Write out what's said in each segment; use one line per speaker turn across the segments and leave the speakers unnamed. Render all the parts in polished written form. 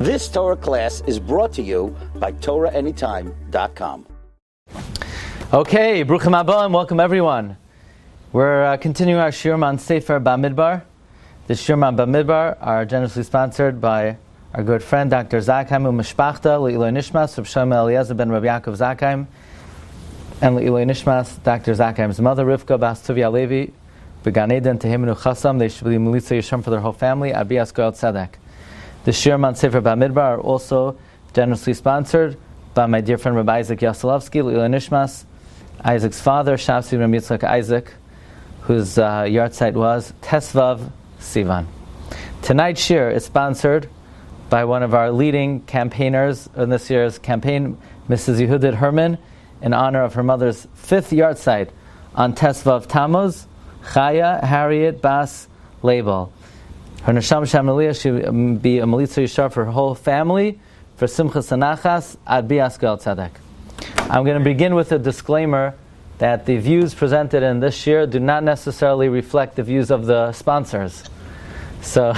This Torah class is brought to you by TorahAnytime.com.
Okay, Bruchim Haba and welcome everyone. We're continuing our Shiurim on Sefer Bamidbar. The Shiurim on Bamidbar are generously sponsored by our good friend Dr. Zakheim Umishpachta Le'iloi Nishmas Rav Shlomo Eliezer ben Rabbi Yaakov Zakheim and Le'iloi Nishmas Dr. Zakheim's mother Rivka Bas Tuvia Levi B'Gan Eden Tehimenu Chasam. They should be Melitza Yisham for their whole family. Abiyas Goel Tzedek. The Shiurim on Sefer Bamidbar are also generously sponsored by my dear friend Rabbi Isaac Yaselovsky, Le'iloi Nishmas, Isaac's father, Shavsi Ram Yitzchak Isaac, whose yard site was Tesvav Sivan. Tonight's Shiur is sponsored by one of our leading campaigners in this year's campaign, Mrs. Yehudit Herman, in honor of her mother's 5th yard site on Tesvav Tammuz, Chaya Harriet Bas Label. Her Neshama Shamaliah should be a Melitza Yishar for her whole family, for Simchas Anachas, Ad Bias Goel Tzedek. I'm going to begin with a disclaimer that the views presented in this year do not necessarily reflect the views of the sponsors. So,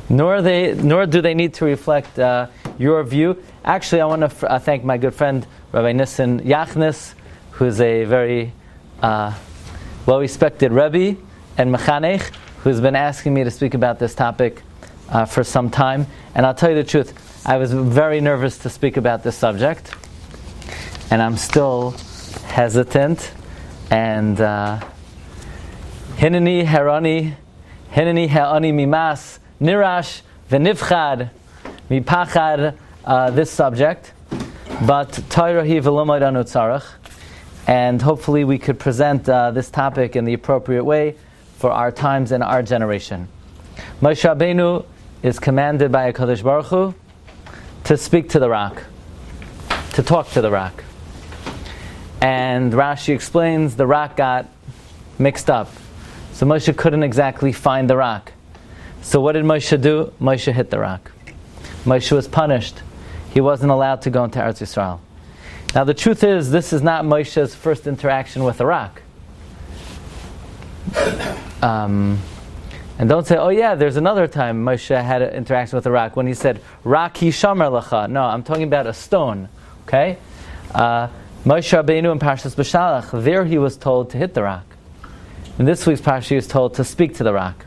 nor do they need to reflect your view. Actually, I want to thank my good friend Rabbi Nissen Yachnis, who is a very well-respected Rebbe and Mechanech, who's been asking me to speak about this topic for some time. And I'll tell you the truth, I was very nervous to speak about this subject, and I'm still hesitant. And Hineni Herani Mimas Nirash V'Nivchad Mipachad, this subject, but Torah hi v'lo anu tzarech, and hopefully we could present this topic in the appropriate way for our times and our generation. Moshe Rabbeinu is commanded by HaKadosh Baruch Hu to speak to the rock, to talk to the rock. And Rashi explains the rock got mixed up. So Moshe couldn't exactly find the rock. So what did Moshe do? Moshe hit the rock. Moshe was punished. He wasn't allowed to go into Eretz Yisrael. Now the truth is, this is not Moshe's first interaction with the rock. And don't say, oh yeah, there's another time Moshe had an interaction with the rock when he said, Rak hi shamer lecha. No, I'm talking about a stone. Okay? Moshe Rabbeinu in Parshas B'Shalach, there he was told to hit the rock. In this week's Parsha, he was told to speak to the rock.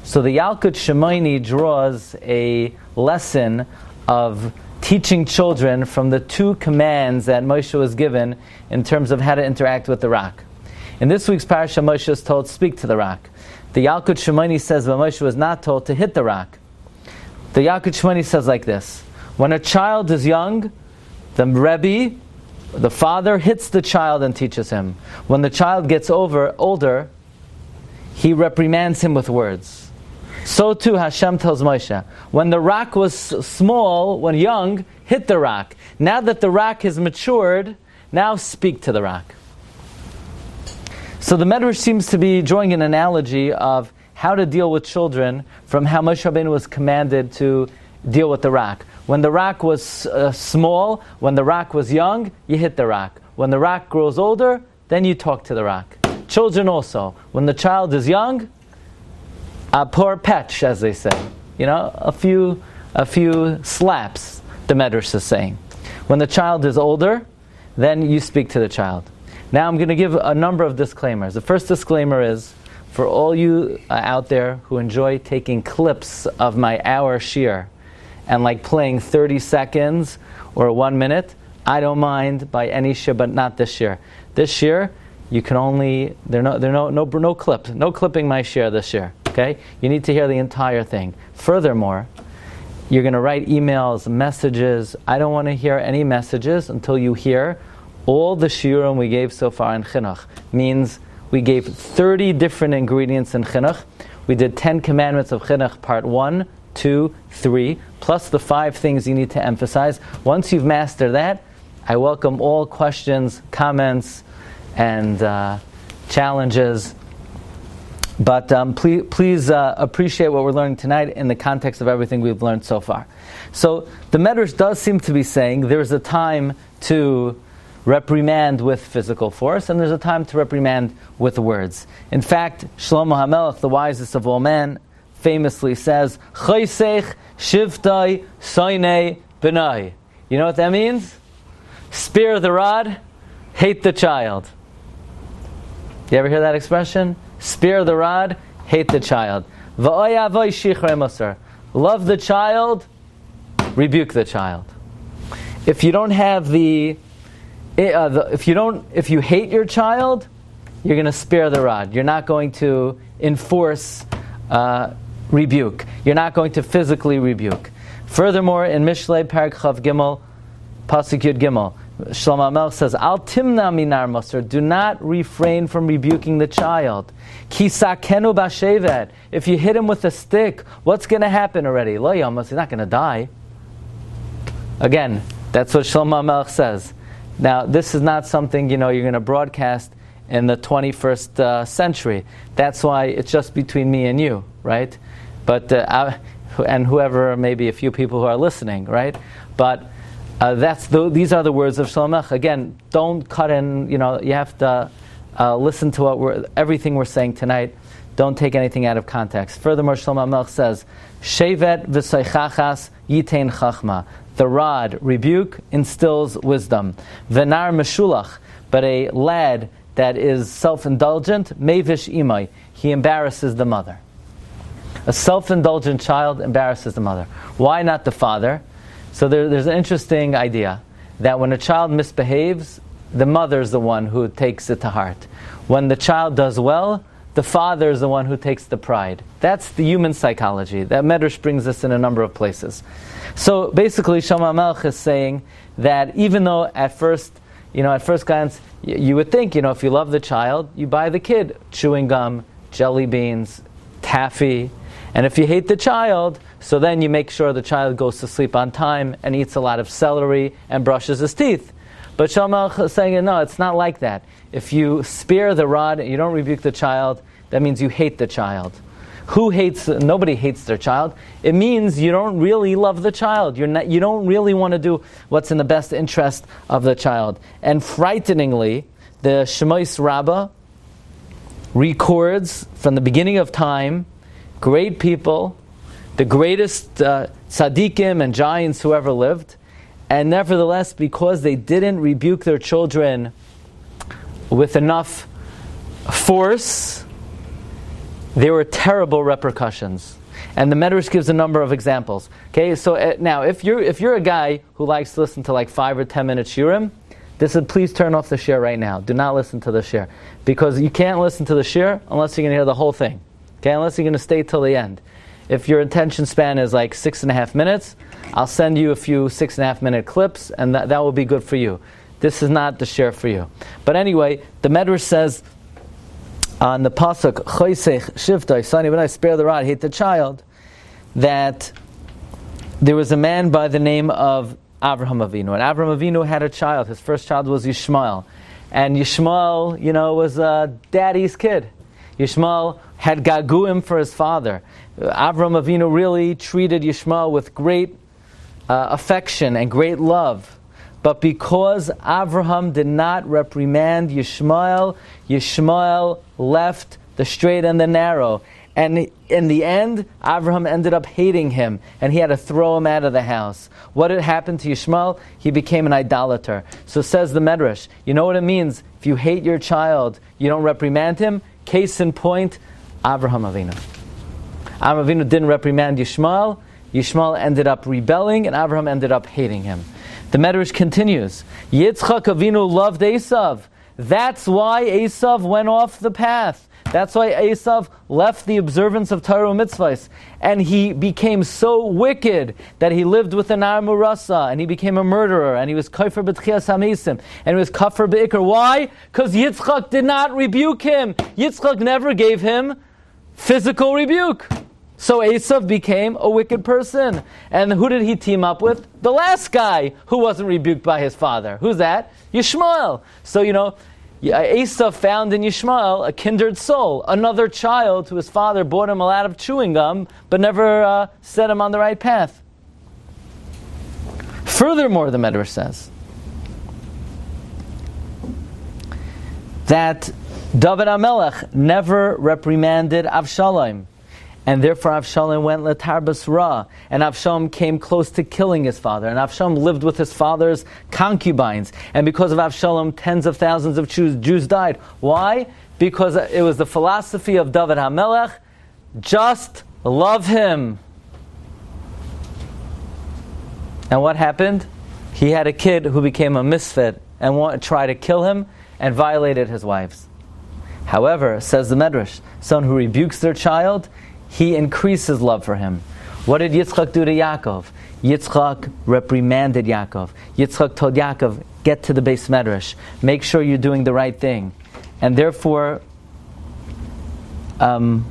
So the Yalkut Shemaini draws a lesson of teaching children from the 2 commands that Moshe was given in terms of how to interact with the rock. In this week's Parsha, Moshe is told, speak to the rock. The Yalkut Shemaini says, but Moshe was not told to hit the rock. The Yalkut Shemaini says like this: when a child is young, the Rebbe, the father, hits the child and teaches him. When the child gets older, he reprimands him with words. So too Hashem tells Moshe, when the rock was small, when young, hit the rock. Now that the rock has matured, now speak to the rock. So the Medrash seems to be drawing an analogy of how to deal with children from how Moshe Rabbeinu was commanded to deal with the rock. When the rock was small, when the rock was young, you hit the rock. When the rock grows older, then you talk to the rock. Children also, when the child is young, a poor petch, as they say. You know, a few slaps, the Medrash is saying. When the child is older, then you speak to the child. Now I'm going to give a number of disclaimers. The first disclaimer is, for all you out there who enjoy taking clips of my hour shiur and like playing 30 seconds or 1 minute, I don't mind by any shiur, but not this shiur. This shiur, you can only, no clips, no clipping my shiur this year. Okay? You need to hear the entire thing. Furthermore, you're going to write emails, messages. I don't want to hear any messages until you hear all the shiurim we gave so far in chinuch. Means we gave 30 different ingredients in chinuch. We did 10 commandments of chinuch, part 1, 2, 3, plus the 5 things you need to emphasize. Once you've mastered that, I welcome all questions, comments, and challenges. But please appreciate what we're learning tonight in the context of everything we've learned so far. So the Medrash does seem to be saying there's a time to reprimand with physical force, and there's a time to reprimand with words. In fact, Shlomo HaMelech, the wisest of all men, famously says, Choisech shivtai soinei benai. You know what that means? Spare the rod, hate the child. You ever hear that expression? Spare the rod, hate the child. Va'oy avoy shichrei musar. Love the child, rebuke the child. If you don't have if you hate your child, you're going to spare the rod. You're not going to enforce rebuke. You're not going to physically rebuke. Furthermore, in Mishlei Parak Chav Gimel, Pasuk Yud Gimel, Shlomo HaMelech says, Al timna minar musar. Do not refrain from rebuking the child. Ki sakenu b'shevet. If you hit him with a stick, what's going to happen already? Lo yamos, he's not going to die. Again, that's what Shlomo HaMelech says. Now, this is not something you're going to broadcast in the 21st century. That's why it's just between me and you, right? But and whoever, maybe a few people who are listening, right? But these are the words of Shlomo HaMelech. Again, don't cut in. You have to listen to everything we're saying tonight. Don't take anything out of context. Furthermore, Shlomo HaMelech says, "Shevet v'soichachas yitein chachma." The rod, rebuke, instills wisdom. V'nar meshulach, but a lad that is self-indulgent, mevish imai, he embarrasses the mother. A self-indulgent child embarrasses the mother. Why not the father? So there's an interesting idea that when a child misbehaves, the mother is the one who takes it to heart. When the child does well, the father is the one who takes the pride. That's the human psychology. That Medrash brings us in a number of places. So basically, Shlomo HaMelech is saying that even though at first glance, you would think, if you love the child, you buy the kid chewing gum, jelly beans, taffy. And if you hate the child, so then you make sure the child goes to sleep on time and eats a lot of celery and brushes his teeth. But Shlomo HaMelech is saying, no, it's not like that. If you spare the rod and you don't rebuke the child, that means you hate the child. Nobody hates their child. It means you don't really love the child. You don't really want to do what's in the best interest of the child. And frighteningly, the Shemos Rabbah records from the beginning of time, great people, the greatest tzaddikim and giants who ever lived, and nevertheless, because they didn't rebuke their children with enough force, there were terrible repercussions. And the Medrash gives a number of examples. Okay, so now if you're a guy who likes to listen to like 5 or 10 minute Shiurim, please turn off the Shiur right now. Do not listen to the Shiur, because you can't listen to the Shiur unless you're going to hear the whole thing. Okay, unless you're going to stay till the end. If your attention span is like 6.5 minutes, I'll send you a few 6.5 minute clips, and that will be good for you. This is not the Shiur for you. But anyway, the Medrash says on the pasuk Choisech Shivtai Sani B'nai, spare the rod, hate the child, that there was a man by the name of Avraham Avinu, and Avraham Avinu had a child. His first child was Yishmael, and Yishmael, was daddy's kid. Yishmael had gaguim for his father. Avraham Avinu really treated Yishmael with great affection and great love. But because Avraham did not reprimand Yishmael, Yishmael left the straight and the narrow. And in the end, Avraham ended up hating him, and he had to throw him out of the house. What had happened to Yishmael? He became an idolater. So says the Medrash, you know what it means? If you hate your child, you don't reprimand him? Case in point, Avraham Avinu. Avraham Avinu didn't reprimand Yishmael. Yishmael ended up rebelling, and Avraham ended up hating him. The Medrash continues, Yitzchak Avinu loved Esav. That's why Esav went off the path. That's why Esav left the observance of Torah mitzvahs. And he became so wicked that he lived with an Nar Murasa, and he became a murderer, and he was kafir b'tchias hamesim, and he was kafir b'ikr. Why? Because Yitzchak did not rebuke him. Yitzchak never gave him physical rebuke. So Esav became a wicked person. And who did he team up with? The last guy who wasn't rebuked by his father. Who's that? Yishmael. So, Esav found in Yishmael a kindred soul, another child whose father bought him a lot of chewing gum, but never set him on the right path. Furthermore, the Medrash says that David HaMelech never reprimanded Avshalom. And therefore Avshalom went letarbas ra, and Avshalom came close to killing his father, and Avshalom lived with his father's concubines, and because of Avshalom, tens of thousands of Jews died. Why? Because it was the philosophy of David HaMelech, just love him. And what happened? He had a kid who became a misfit and tried to kill him and violated his wives. However, says the Medrash, someone who rebukes their child, he increases love for him. What did Yitzchak do to Yaakov? Yitzchak reprimanded Yaakov. Yitzchak told Yaakov, get to the Beis Medrash. Make sure you're doing the right thing. And therefore, the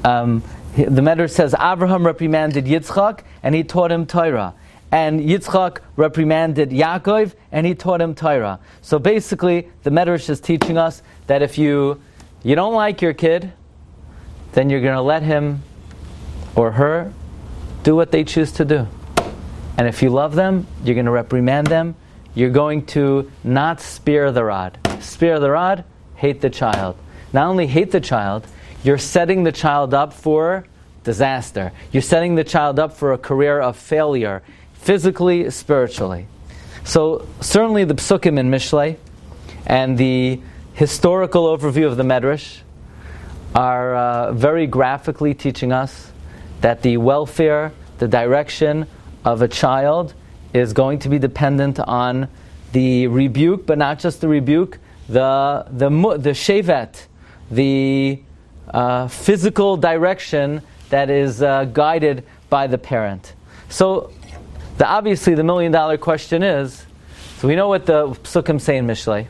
Medrash says, Abraham reprimanded Yitzchak, and he taught him Torah. And Yitzchak reprimanded Yaakov, and he taught him Torah. So basically, the Medrash is teaching us that if you don't like your kid, then you're going to let him or her do what they choose to do. And if you love them, you're going to reprimand them. You're going to not spare the rod. Spare the rod, hate the child. Not only hate the child, you're setting the child up for disaster. You're setting the child up for a career of failure, physically, spiritually. So certainly the Psukim in Mishlei and the historical overview of the Medrash are very graphically teaching us that the welfare, the direction of a child is going to be dependent on the rebuke, but not just the rebuke, the shevet, the physical direction that is guided by the parent. So obviously the $1 million question is, so we know what the Psukim say in Mishlei,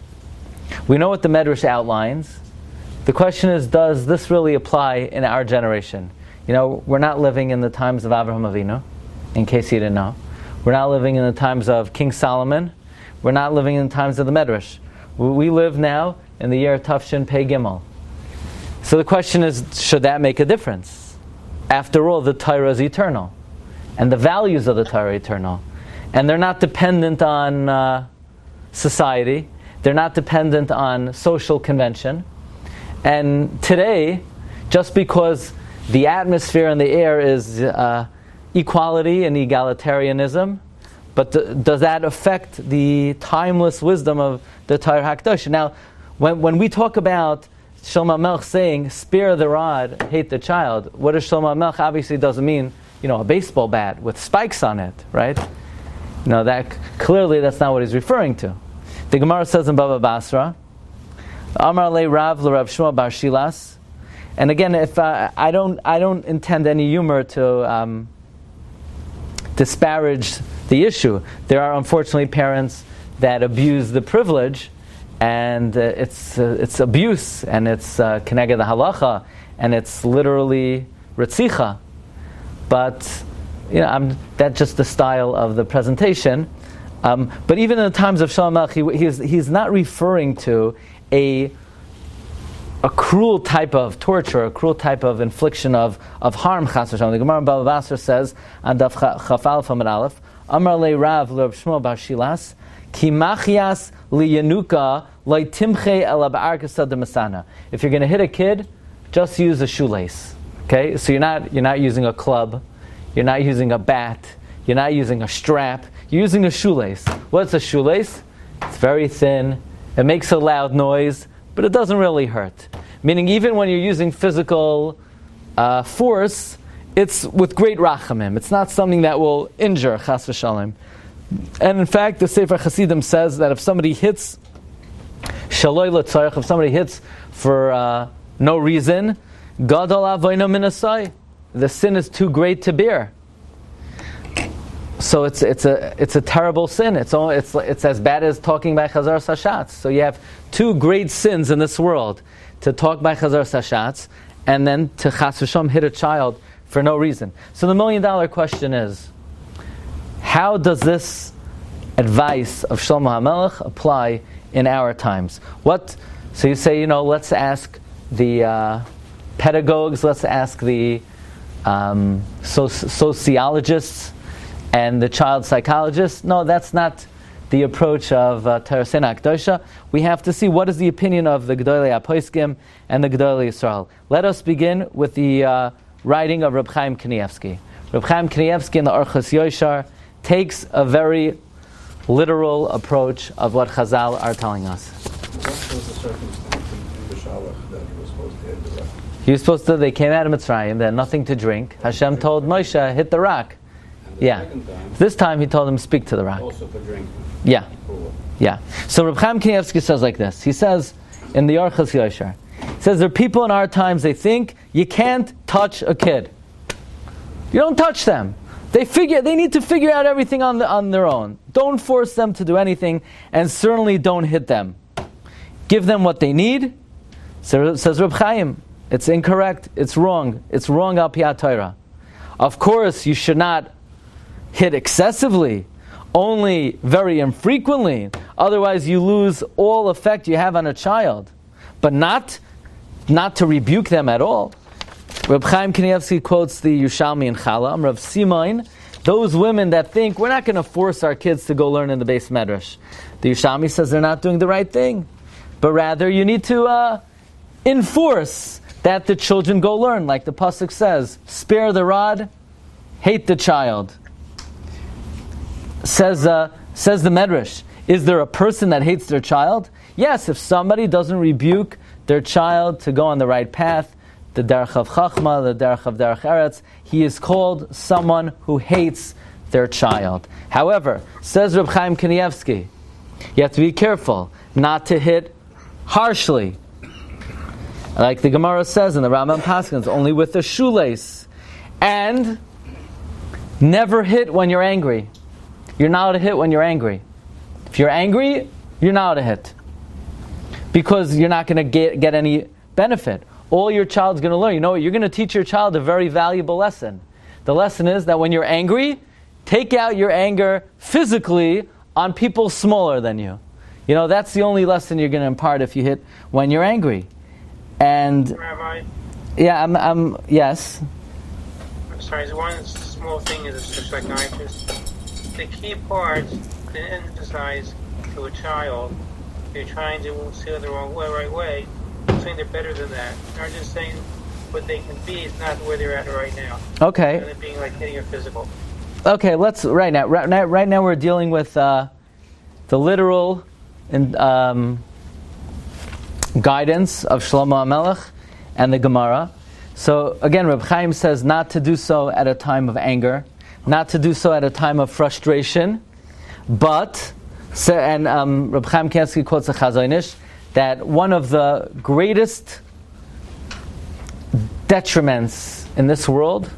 we know what the Medrash outlines. The question is, does this really apply in our generation? You know, we're not living in the times of Avraham Avinu, in case you didn't know. We're not living in the times of King Solomon. We're not living in the times of the Medrash. We live now in the year Tafshin Pei Gimel. So the question is, should that make a difference? After all, the Torah is eternal. And the values of the Torah are eternal. And they're not dependent on society. They're not dependent on social convention. And today, just because the atmosphere and the air is equality and egalitarianism, but does that affect the timeless wisdom of the Torah HaKadosh? Now, when we talk about Shlomo Melech saying, spare the rod, hate the child, what does Shlomo Melech obviously doesn't mean, a baseball bat with spikes on it, right? That clearly that's not what he's referring to. The Gemara says in Bava Basra, Amar le Rav le Rav Shmuel bar Shilas, and again, if I don't intend any humor to disparage the issue. There are unfortunately parents that abuse the privilege, and it's abuse, and it's keneged the halacha, and it's literally ritzicha. But that's just the style of the presentation. But even in the times of Shlomo Melech, he's not referring to a cruel type of torture, a cruel type of infliction of harm. Chas v'shalom. The Gemara in Bava Basra says on Daf Chaf Aleph Amud Aleph, Amar le Rav le Rav Shmuel bar Shilas, Ki machias li yanuka lo timche ela ba'arkasa de masana. If you're going to hit a kid, just use a shoelace. Okay, so you're not using a club, you're not using a bat, you're not using a strap, you're using a shoelace. What's a shoelace? It's very thin, it makes a loud noise, but it doesn't really hurt. Meaning even when you're using physical force, it's with great rachamim. It's not something that will injure, chas v'shalom. And in fact, the Sefer Hasidim says that if somebody hits shaloi l'tzarech, if somebody hits for no reason, gadol avoino min asai, the sin is too great to bear. So it's a terrible sin. It's as bad as talking by chazar sashatz. So you have two great sins in this world: to talk by chazar sashatz, and then to chas v'sham hit a child for no reason. So the $1 million question is, how does this advice of Shlomo HaMelech apply in our times? So you say, let's ask the pedagogues, let's ask the sociologists and the child psychologists. No, that's not the approach of Torah Sena Akdosha. We have to see what is the opinion of the Gedolei HaPoskim and the Gedolei Yisrael. Let us begin with the writing of Reb Chaim Kanievsky. Reb Chaim Kanievsky in the Orchos Yoshar takes a very literal approach of what Chazal are telling us.
What was the circumstance in the Shalach that he was supposed to hit the rock?
He was supposed to, they came out of Mitzrayim, they had nothing to drink. Hashem told Moshe, hit the rock. Yeah. This time he told him, speak to the rock.
Also for drinking.
Yeah. Yeah. So Reb Chaim Kanievsky says like this. He says in the Orchos Yoshar, he says there are people in our times, they think you can't touch a kid. You don't touch them. They need to figure out everything on their own. Don't force them to do anything, and certainly don't hit them. Give them what they need. So says Reb Chaim, it's incorrect, it's wrong. It's wrong al pi Torah. Of course, you should not hit excessively, only very infrequently. Otherwise, you lose all effect you have on a child. But not to rebuke them at all. Reb Chaim Kanievsky quotes the Yerushalmi and Chala, Rav Simain, those women that think we're not going to force our kids to go learn in the Beis Medrash. The Yerushalmi says they're not doing the right thing, but rather you need to enforce that the children go learn, like the pasuk says, spare the rod, hate the child. Says the Medrash, is there a person that hates their child? Yes, if somebody doesn't rebuke their child to go on the right path, the derech of Chachma, the derech of Derech Eretz, he is called someone who hates their child. However, says Reb Chaim Kanievsky, you have to be careful not to hit harshly. Like the Gemara says in the Rambam Paskins, only with the shoelace. And never hit when you're angry. You're not allowed to hit when you're angry. If you're angry, you're not allowed to hit. Because you're not going to get any benefit. All your child's going to learn. You know what? You're going to teach your child a very valuable lesson. The lesson is that when you're angry, take out your anger physically on people smaller than you. You know, that's the only lesson you're going to impart if you hit when you're angry. And
Rabbi?
Yeah, yes.
I'm sorry, one small thing is a psychiatrist. The key parts to emphasize to a child, if you're trying to see it the right way, saying they're better than that. They're just saying what they can be is not where they're at right now.
Okay.
And it being like hitting a physical.
Okay, let's right now we're dealing with the literal guidance of Shlomo HaMelech and the Gemara. So again, Reb Chaim says not to do so at a time of anger, not to do so at a time of frustration, but Reb Chaim Kanievsky quotes a Chazon Ish that one of the greatest detriments in this world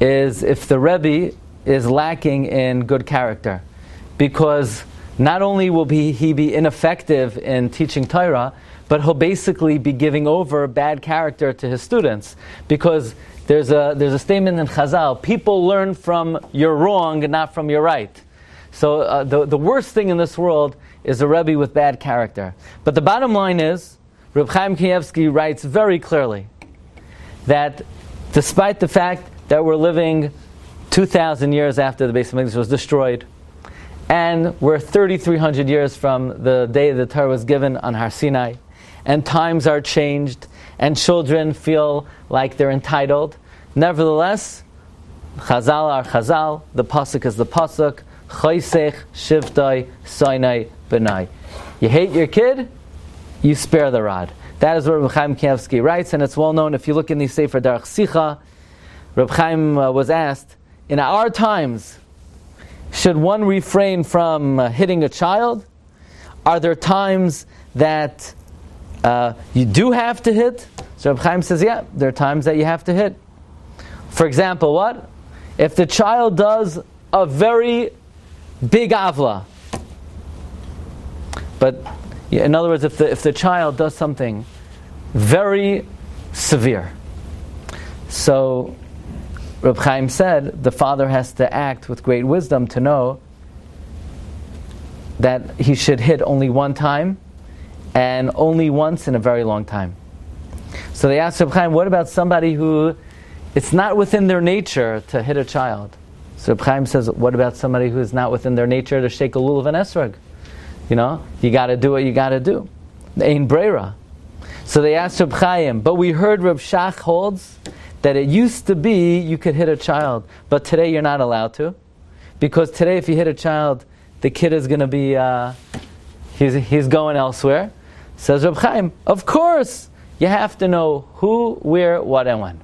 is if the Rebbe is lacking in good character, because not only will he be ineffective in teaching Torah, but he'll basically be giving over bad character to his students, because there's a statement in Chazal: people learn from your wrong, not from your right. So the worst thing in this world is a Rebbe with bad character. But the bottom line is, Reb Chaim Kanievsky writes very clearly that despite the fact that we're living 2,000 years after the Beis Hamikdash was destroyed, and we're 3,300 years from the day the Torah was given on Har Sinai, and times are changed, and children feel like they're entitled, nevertheless, Chazal are Chazal, the pasuk is the pasuk, Chaysech Shivtai Sinai Benai. You hate your kid, you spare the rod. That is what Reb Chaim Kanievsky writes, and it's well known. If you look in the Sefer Darach Sicha, Reb Chaim was asked, in our times, should one refrain from hitting a child? Are there times that you do have to hit? So Reb Chaim says, yeah, there are times that you have to hit. For example, what? If the child does a very big avla, but in other words, if the child does something very severe, so Reb Chaim said the father has to act with great wisdom to know that he should hit only one time and only once in a very long time. So they asked Reb Chaim, what about somebody who it's not within their nature to hit a child? So Reb Chaim says, what about somebody who is not within their nature to shake a lulav and esrog? You got to do what you got to do. Ein breira. So they asked Reb Chaim, but we heard Reb Shach holds that it used to be you could hit a child, but today you're not allowed to. Because today if you hit a child, the kid is going to be, he's going elsewhere. Says Reb Chaim, of course, you have to know who, where, what, and when.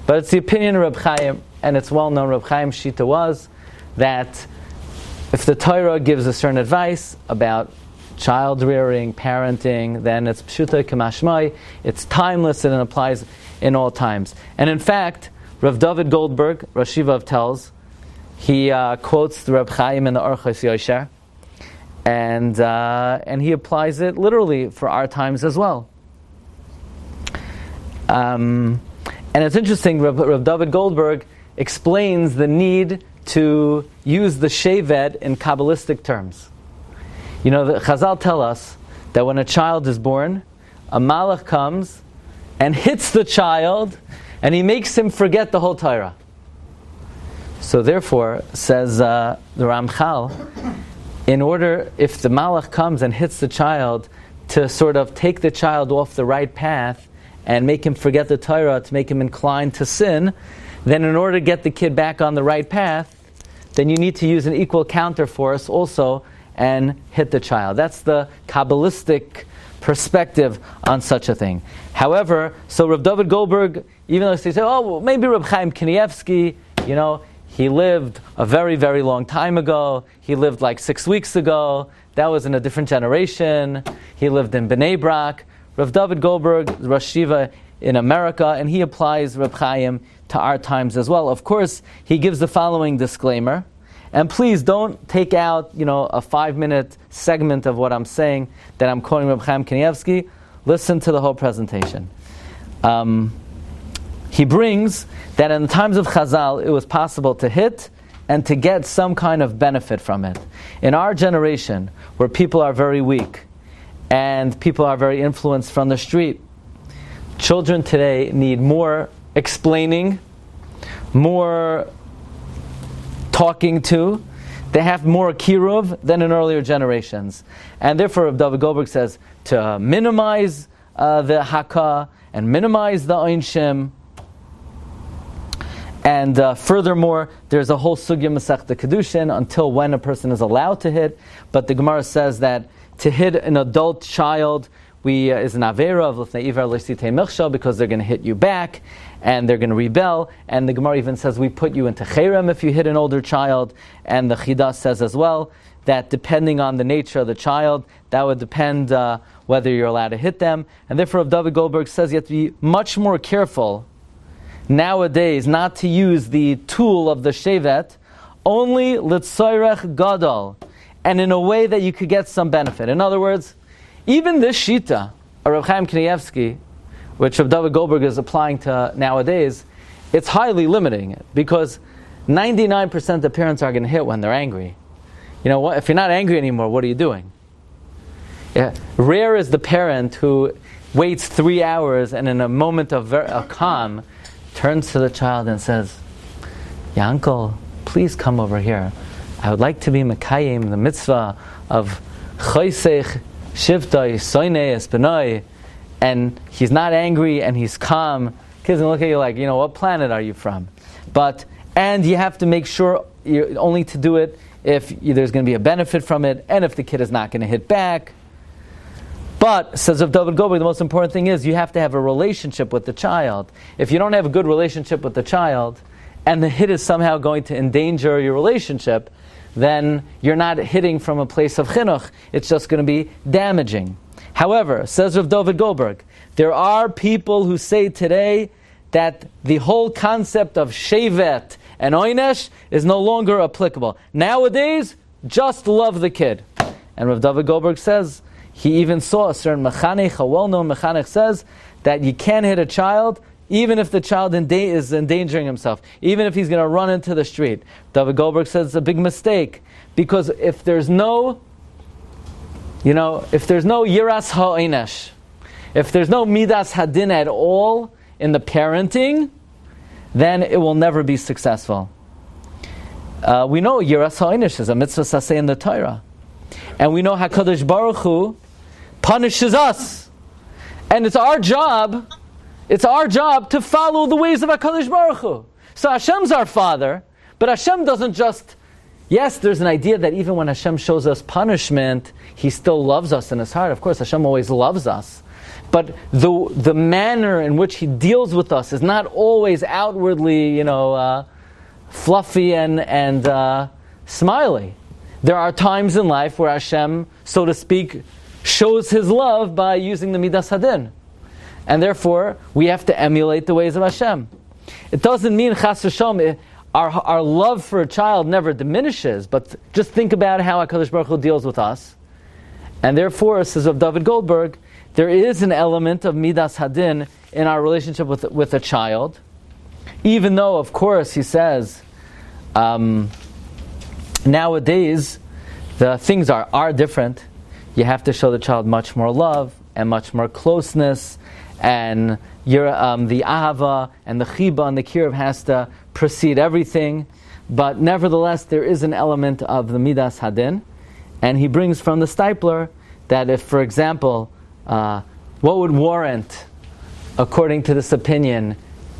But it's the opinion of Reb Chaim, and it's well known, Reb Chaim's shita was that if the Torah gives a certain advice about child rearing, parenting, then it's pshuta kamashmai, it's timeless and it applies in all times. And in fact, Rav David Goldberg, Rosh Yeshiva tells, he quotes the Reb Chaim in the Orchos Yosher, and he applies it literally for our times as well. And it's interesting, Rav David Goldberg explains the need to use the shevet in Kabbalistic terms. The Chazal tell us that when a child is born, a malach comes and hits the child, and he makes him forget the whole Torah. So therefore, says the Ramchal, in order, if the malach comes and hits the child, to sort of take the child off the right path and make him forget the Torah, to make him inclined to sin, then in order to get the kid back on the right path, then you need to use an equal counterforce also and hit the child. That's the Kabbalistic perspective on such a thing. However, so Rav David Goldberg, even though they say, maybe Reb Chaim Kanievsky, he lived a very, very long time ago. He lived like 6 weeks ago. That was in a different generation. He lived in Bnei Brak. Rav David Goldberg, Rosh Yeshiva in America, and he applies Reb Chaim to our times as well. Of course, he gives the following disclaimer. And please don't take out, a 5-minute segment of what I'm saying that I'm quoting Reb Chaim Kanievsky. Listen to the whole presentation. He brings that in the times of Chazal, it was possible to hit and to get some kind of benefit from it. In our generation, where people are very weak and people are very influenced from the street, children today need more explaining, more talking to. They have more kiruv than in earlier generations. And therefore, David Goldberg says to minimize the haka and minimize the einshim. And furthermore, there's a whole sugya Masechta Kedushin until when a person is allowed to hit. But the Gemara says that to hit an adult child is an avera of l'fnei iver l'sitei milchsha, because they're going to hit you back and they're going to rebel. And the Gemara even says we put you into cherem if you hit an older child. And the Chidah says as well that depending on the nature of the child, that would depend whether you're allowed to hit them. And therefore, David Goldberg says you have to be much more careful nowadays not to use the tool of the shevet, only l'tzoyrech gadol, and in a way that you could get some benefit. In other words, even this shita, Reb Chaim Kanievsky, which Reb David Goldberg is applying to nowadays, it's highly limiting it, because 99% of parents are going to hit when they're angry. You know what? If you're not angry anymore, what are you doing? Yeah. Rare is the parent who waits 3 hours and in a moment of calm turns to the child and says, "Yeah, uncle, please come over here. I would like to be Mekayim, the mitzvah of Choisech Shivtoi Soinei Espenoi." And he's not angry and he's calm. Kids will look at you like, what planet are you from? And you have to make sure you're only to do it if there's going to be a benefit from it, and if the kid is not going to hit back. But, says Rav David Goldberg, the most important thing is you have to have a relationship with the child. If you don't have a good relationship with the child, and the hit is somehow going to endanger your relationship, then you're not hitting from a place of chinuch. It's just going to be damaging. However, says Rav David Goldberg, there are people who say today that the whole concept of shevet and oynesh is no longer applicable. Nowadays, just love the kid. And Rav David Goldberg says, he even saw a certain mechanech, a well-known mechanech says that you can't hit a child even if the child is endangering himself, even if he's going to run into the street. David Goldberg says it's a big mistake, because if there's no yiras ha'onesh, if there's no midas hadin at all in the parenting, then it will never be successful. we know Yiras HaEinish is a mitzvah saseh in the Torah. And we know HaKadosh Baruch Hu punishes us. And it's our job to follow the ways of HaKadosh Baruch Hu. So Hashem's our Father, but Hashem doesn't just... Yes, there's an idea that even when Hashem shows us punishment, He still loves us in His heart. Of course, Hashem always loves us. But the manner in which He deals with us is not always outwardly, fluffy and smiley. There are times in life where Hashem, so to speak, shows His love by using the Midas Hadin. And therefore, we have to emulate the ways of Hashem. It doesn't mean, Chas v'Shalom, our love for a child never diminishes, but just think about how HaKadosh Baruch Hu deals with us. And therefore, says of David Goldberg, there is an element of Midas Hadin in our relationship with a child. Even though, of course, he says, nowadays, the things are different. You have to show the child much more love and much more closeness, and the ahava and the chiba and the kiruv has to precede everything. But nevertheless, there is an element of the Midas Hadin, and he brings from the Stipler that if, for example, what would warrant, according to this opinion,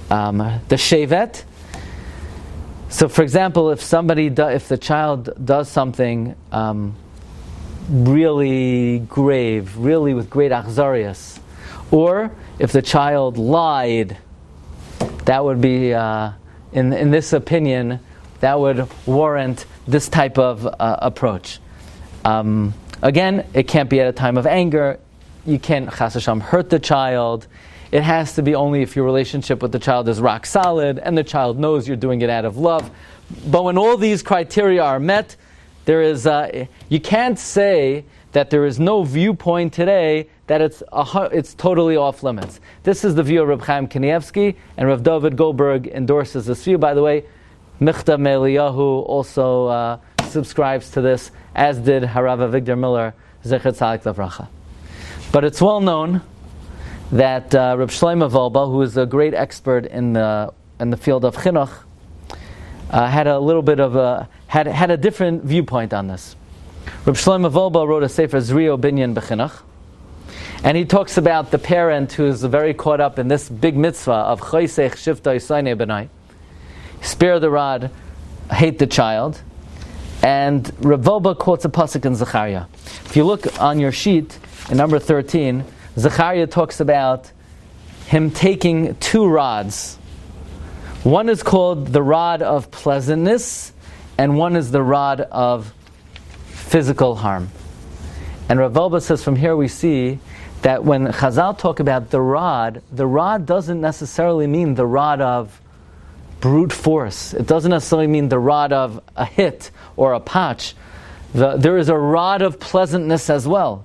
the shevet. So, for example, if the child does something really grave, really with great achzarias, or if the child lied, that would be, in this opinion, that would warrant this type of approach. Again, it can't be at a time of anger. You can't, chas v'shalom, hurt the child. It has to be only if your relationship with the child is rock solid and the child knows you're doing it out of love. But when all these criteria are met, there is you can't say that there is no viewpoint today that it's totally off limits. This is the view of Reb Chaim Kanievsky, and Rav David Goldberg endorses this view. By the way, Michta Me'Eliyahu also subscribes to this, as did Harav Avigdor Miller, Zecher Tzaddik Livracha. But it's well known that Reb Shlomo Wolbe, who is a great expert in the field of chinuch, had a little bit of had a different viewpoint on this. Reb Shlomo Wolbe wrote a sefer Zrio Binyan B'Chinuch, and he talks about the parent who is very caught up in this big mitzvah of Choysech Shivta Yisayne B'nai, spare the rod, hate the child. And Reb Wolbe quotes a pasuk in Zechariah. If you look on your sheet in number 13, Zechariah talks about him taking two rods. One is called the rod of pleasantness, and one is the rod of physical harm. And Rav Wolbe says from here we see that when Chazal talk about the rod doesn't necessarily mean the rod of brute force. It doesn't necessarily mean the rod of a hit or a patch. There is a rod of pleasantness as well.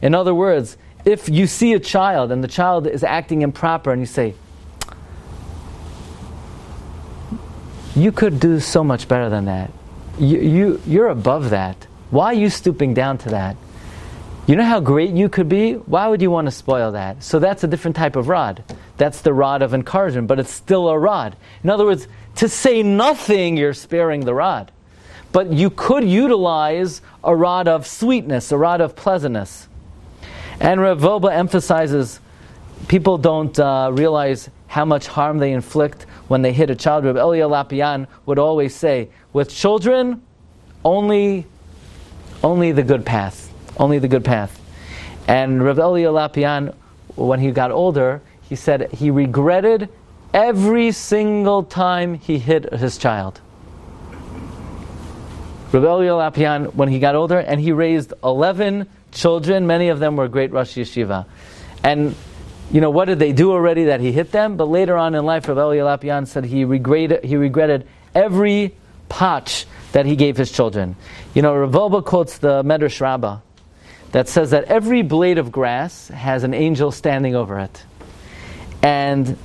In other words, if you see a child and the child is acting improper and you say, you could do so much better than that. You're above that. Why are you stooping down to that? You know how great you could be? Why would you want to spoil that? So that's a different type of rod. That's the rod of encouragement, but it's still a rod. In other words, to say nothing, you're sparing the rod. But you could utilize a rod of sweetness, a rod of pleasantness. And Rav Wolbe emphasizes people don't realize how much harm they inflict when they hit a child. Rabbi Elia Lapian would always say, with children, only the good path. Only the good path. And Rabbi Elia Lapian, when he got older, he said he regretted every single time he hit his child. Rabbi Elia Lapian, when he got older, and he raised 11 children, many of them were great Rosh Yeshiva. And what did they do already that he hit them? But later on in life, Rabbi Elia Lapian said he regretted every patch that he gave his children. Rav Wolbe quotes the Medrash Rabbah that says that every blade of grass has an angel standing over it. And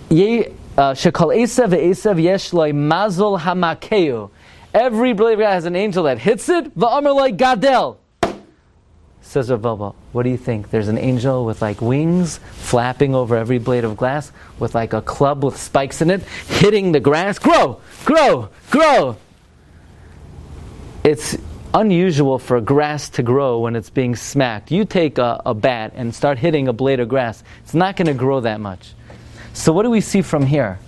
Shekal Esav ve'Esav yesh lo mazal hamakeu. Every blade of grass has an angel that hits it. Va'amar lo gadel. Says Rav Wolbe, what do you think? There's an angel with wings flapping over every blade of grass with a club with spikes in it, hitting the grass. Grow, grow, grow. it's unusual for grass to grow when it's being smacked. You take a bat and start hitting a blade of grass, it's not going to grow that much. So what do we see from here?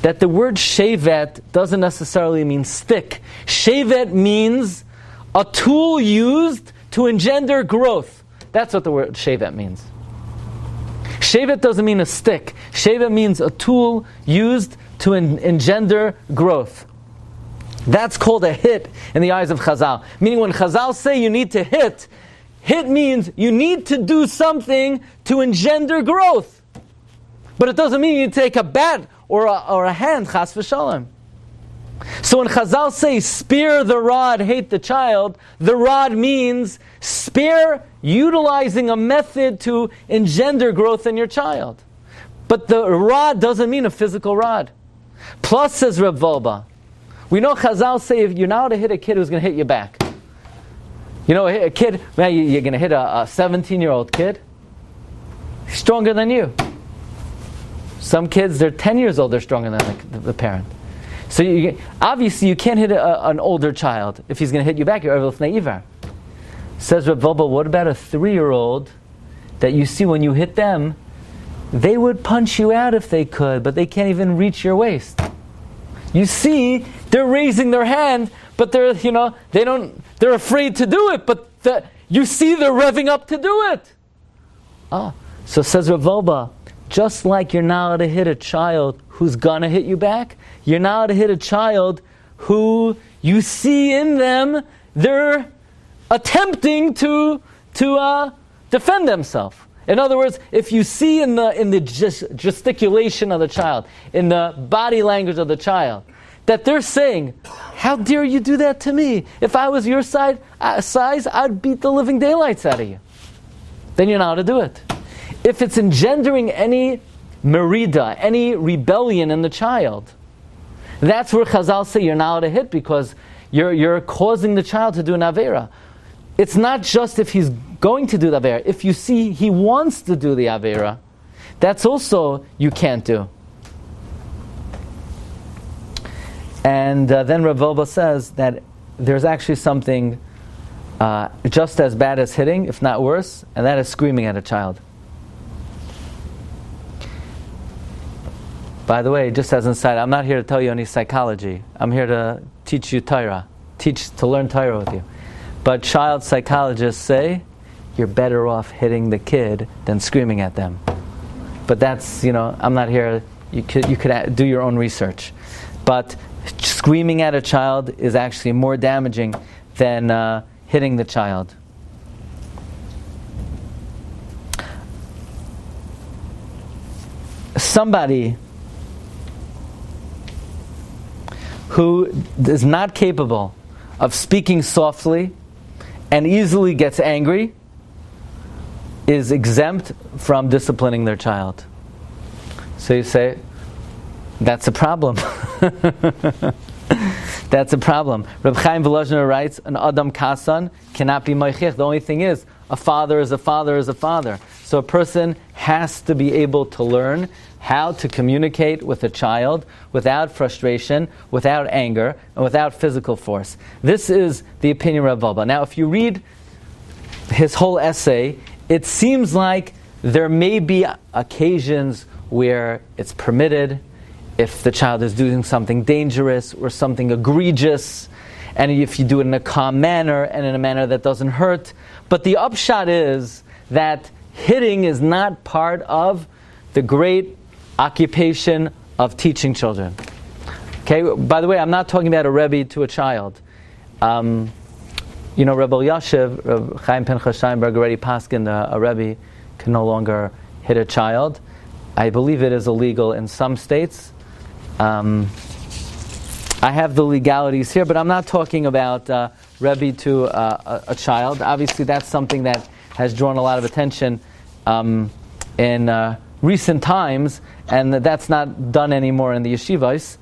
That the word shevet doesn't necessarily mean stick. Shevet means a tool used to engender growth. That's what the word shevet means. Shevet doesn't mean a stick. Shevet means a tool used to engender growth. That's called a hit in the eyes of Chazal. Meaning when Chazal say you need to hit, hit means you need to do something to engender growth. But it doesn't mean you take a bat or a hand, chas v'shalom. So when Chazal say spare the rod, hate the child, the rod means spare utilizing a method to engender growth in your child. But the rod doesn't mean a physical rod. Plus, says Reb Volba, we know Chazal say if you're not to hit a kid who's going to hit you back. You know, a kid, man, you're going to hit a 17-year-old kid. He's stronger than you. Some kids, they're 10 years old, they're stronger than the parent. So obviously you can't hit an older child. If he's going to hit you back, you're over l'fnei ivar. Says Reb Volba, what about a 3-year-old that you see when you hit them, they would punch you out if they could, but they can't even reach your waist. You see, they're raising their hand, but they're afraid to do it, but you see they're revving up to do it. So says Reb Volba, just like you're not allowed to hit a child who's gonna hit you back, you're not allowed to hit a child who you see in them, they're attempting to defend themselves. In other words, if you see in the gesticulation of the child, in the body language of the child, that they're saying, how dare you do that to me? If I was your size, I'd beat the living daylights out of you. Then you're not allowed to do it. If it's engendering any merida, any rebellion in the child, that's where Chazal say you're not allowed to hit, because you're causing the child to do an avera. It's not just if he's going to do the avera. If you see he wants to do the avera, that's also you can't do. And then Rav Volba says that there's actually something just as bad as hitting, if not worse, and that is screaming at a child. By the way, just as an aside, I'm not here to tell you any psychology. I'm here to teach you Torah, to learn Torah with you. But child psychologists say you're better off hitting the kid than screaming at them. But that's, I'm not here. You could do your own research. But screaming at a child is actually more damaging than hitting the child. Somebody who is not capable of speaking softly and easily gets angry is exempt from disciplining their child. So you say, that's a problem. That's a problem. Reb Chaim Volozhiner writes, an Adam Kasan cannot be moichech. The only thing is, a father is a father is a father. So a person has to be able to learn how to communicate with a child without frustration, without anger, and without physical force. This is the opinion of Rav Volba. Now, if you read his whole essay, it seems like there may be occasions where it's permitted, if the child is doing something dangerous or something egregious, and if you do it in a calm manner and in a manner that doesn't hurt. But the upshot is that hitting is not part of the great occupation of teaching children. Okay. By the way, I'm not talking about a rebbe to a child. Rebbe Yashiv, Reb Chaim Pinchas Steinberg already paskined a rebbe can no longer hit a child. I believe it is illegal in some states. I have the legalities here, but I'm not talking about rebbe to a child. Obviously, that's something that has drawn a lot of attention in recent times, and that's not done anymore in the yeshivas.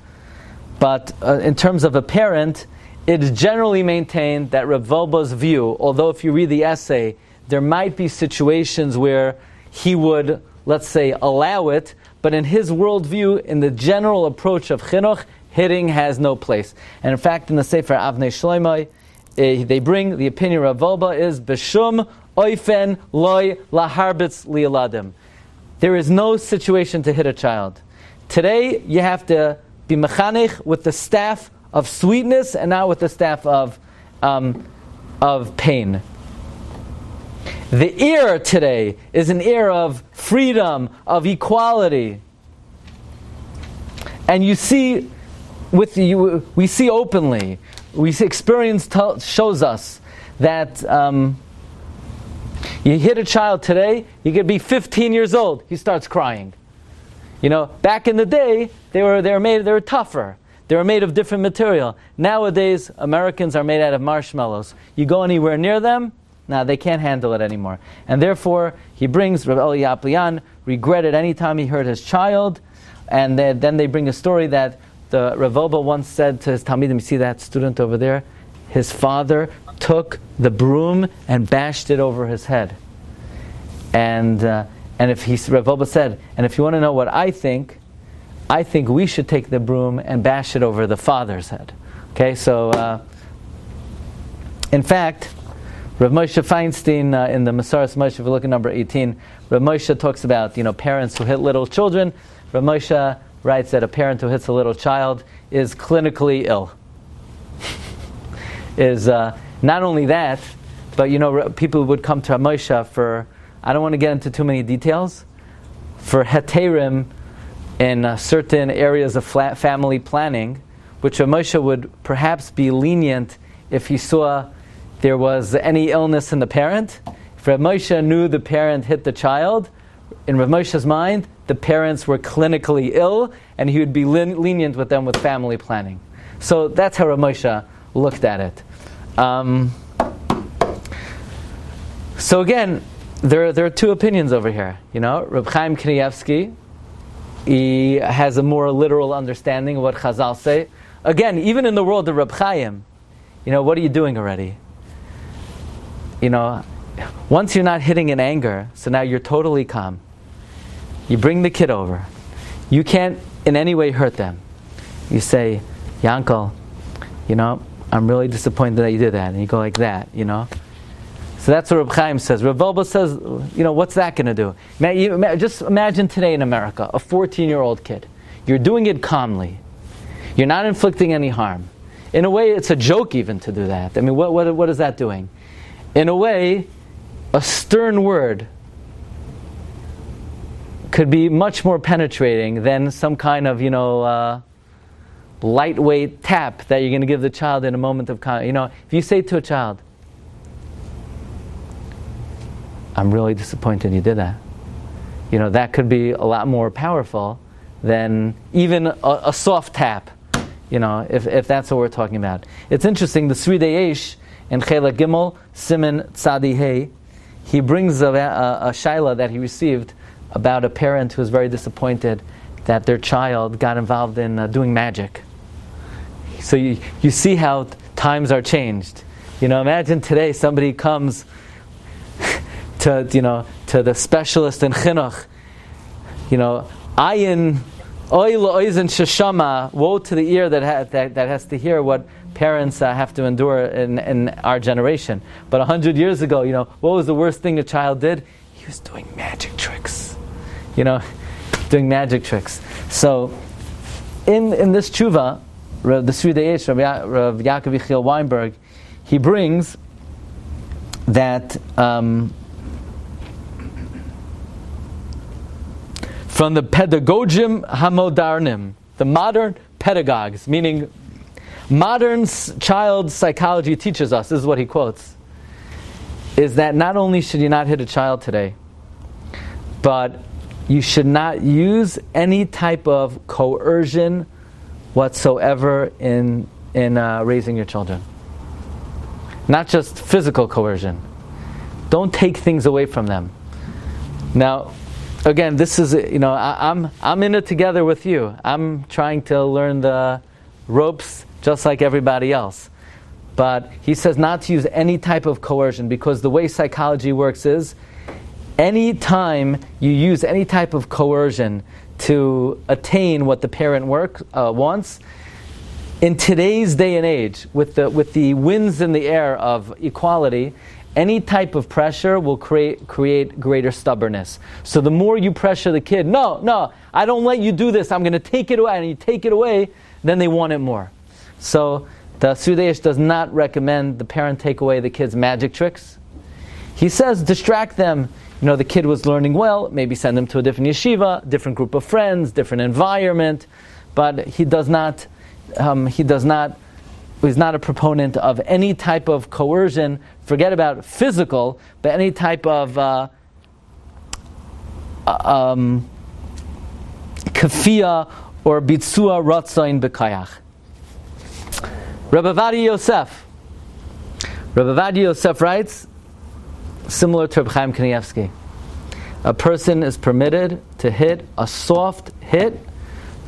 But in terms of a parent, it is generally maintained that Rav Volba's view, although if you read the essay, there might be situations where he would, let's say, allow it, but in his worldview, in the general approach of chinuch, hitting has no place. And in fact, in the Sefer Avnei Shloimeh, they bring the opinion of Rav Wolbe is B'shum oifen loy laharbitz li'aladim. There is no situation to hit a child. Today, you have to be mechanech with the staff of sweetness and not with the staff of pain. The era today is an era of freedom, of equality. And you see, we see openly, experience shows us that you hit a child today, you could be 15 years old, he starts crying. Back in the day, they were tougher. They were made of different material. Nowadays, Americans are made out of marshmallows. You go anywhere near them, they can't handle it anymore. And therefore, he brings, Rabbi Eli Yaplian regretted any time he hurt his child. And then they bring a story that the Rav Wolbe once said to his Talmidim, you see that student over there? His father took the broom and bashed it over his head. And Rav Wolbe said, and if you want to know what I think we should take the broom and bash it over the father's head. Okay, so in fact, Rav Moshe Feinstein in the Masaras Moshe, if you look at number 18, Rav Moshe talks about parents who hit little children. Rav Moshe writes that a parent who hits a little child is clinically ill. Is not only that, but people would come to Rav Moshe for, I don't want to get into too many details, for heterim in certain areas of family planning, which Rav Moshe would perhaps be lenient if he saw there was any illness in the parent. If Rav Moshe knew the parent hit the child, in Rav Moshe's mind, the parents were clinically ill, and he would be lenient with them with family planning. So that's how Rav Moshe looked at it. So again, there are two opinions over here. Reb Chaim Kanievsky, he has a more literal understanding of what Chazal say. Again, even in the world of Reb Chaim, what are you doing already? Once you're not hitting in anger, so now you're totally calm. You bring the kid over. You can't in any way hurt them. You say, Yankel, I'm really disappointed that you did that. And you go like that, So that's what Reb Chaim says. Rav Wolbe says, what's that going to do? Just imagine today in America, a 14-year-old kid. You're doing it calmly. You're not inflicting any harm. In a way, it's a joke even to do that. I mean, what is that doing? In a way, a stern word could be much more penetrating than some kind of, lightweight tap that you're going to give the child in a moment of if you say to a child, I'm really disappointed you did that. That could be a lot more powerful than even a soft tap, if that's what we're talking about. It's interesting, the Sridei Eish in Chelek Gimel, Siman Tzadi Hey, he brings a shaila that he received about a parent who was very disappointed that their child got involved in doing magic. So you see how times are changed. Imagine today somebody comes to the specialist in chinuch. Ayin oy la'oizen sheshama, woe to the ear that has to hear what parents have to endure in our generation. But 100 years ago, what was the worst thing a child did? He was doing magic tricks. Doing magic tricks. So, in this tshuva, the Sridei Eish, Rav Yaakov Yechiel Weinberg, he brings that from the pedagogim hamodarnim, the modern pedagogues, meaning modern child psychology teaches us, this is what he quotes, is that not only should you not hit a child today, but you should not use any type of coercion whatsoever in raising your children. Not just physical coercion. Don't take things away from them. Now, again, this is, I'm in it together with you. I'm trying to learn the ropes just like everybody else. But he says not to use any type of coercion, because the way psychology works is, any time you use any type of coercion to attain what the parent wants, in today's day and age, with the winds in the air of equality, any type of pressure will create greater stubbornness. So the more you pressure the kid, no, I don't let you do this, I'm going to take it away, and you take it away, then they want it more. So the Sudesh does not recommend the parent take away the kid's magic tricks. He says distract them. The kid was learning well, maybe send them to a different yeshiva, different group of friends, different environment, but he's not a proponent of any type of coercion, forget about physical, but any type of kafia or bitzua ratzain b'kayach. Rabbi Ovadia Yosef writes, similar to Reb Chaim Kanievsky, a person is permitted to hit a soft hit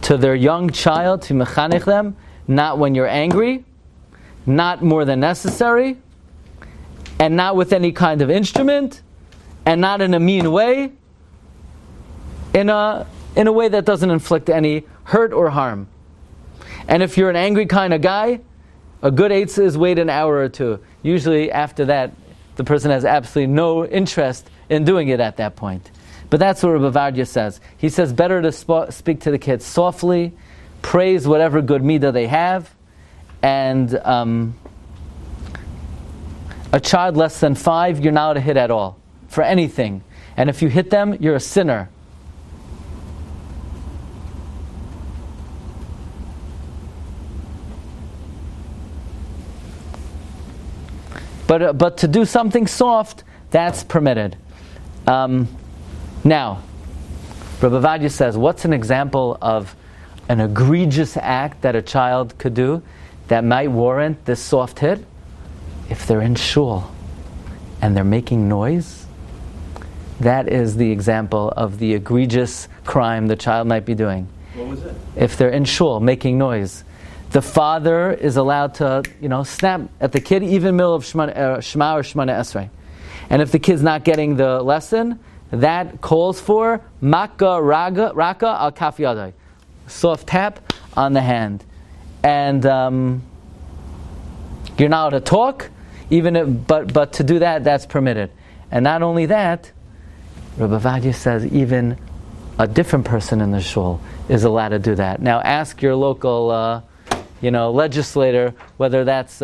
to their young child, to mechanech them, not when you're angry, not more than necessary, and not with any kind of instrument, and not in a mean way, in a way that doesn't inflict any hurt or harm. And if you're an angry kind of guy, a good eitzah is wait an hour or two. Usually after that, the person has absolutely no interest in doing it at that point. But that's what Rabbi Vardia says. He says better to speak to the kids softly, praise whatever good midah they have, and a child less than 5, you're not allowed to hit at all, for anything. And if you hit them, you're a sinner. But to do something soft, that's permitted. Now, Rabbi Vadia says, what's an example of an egregious act that a child could do that might warrant this soft hit? If they're in shul and they're making noise, that is the example of the egregious crime the child might be doing.
What was it?
If they're in shul making noise, the father is allowed to, snap at the kid, even in the middle of Shema or Shemana Esrei. And if the kid's not getting the lesson, that calls for Makka Raka al Kaf Yadai, soft tap on the hand. And you're not allowed to talk, but to do that, that's permitted. And not only that, Rabbi Vadia says even a different person in the shul is allowed to do that. Now ask your local legislator whether that's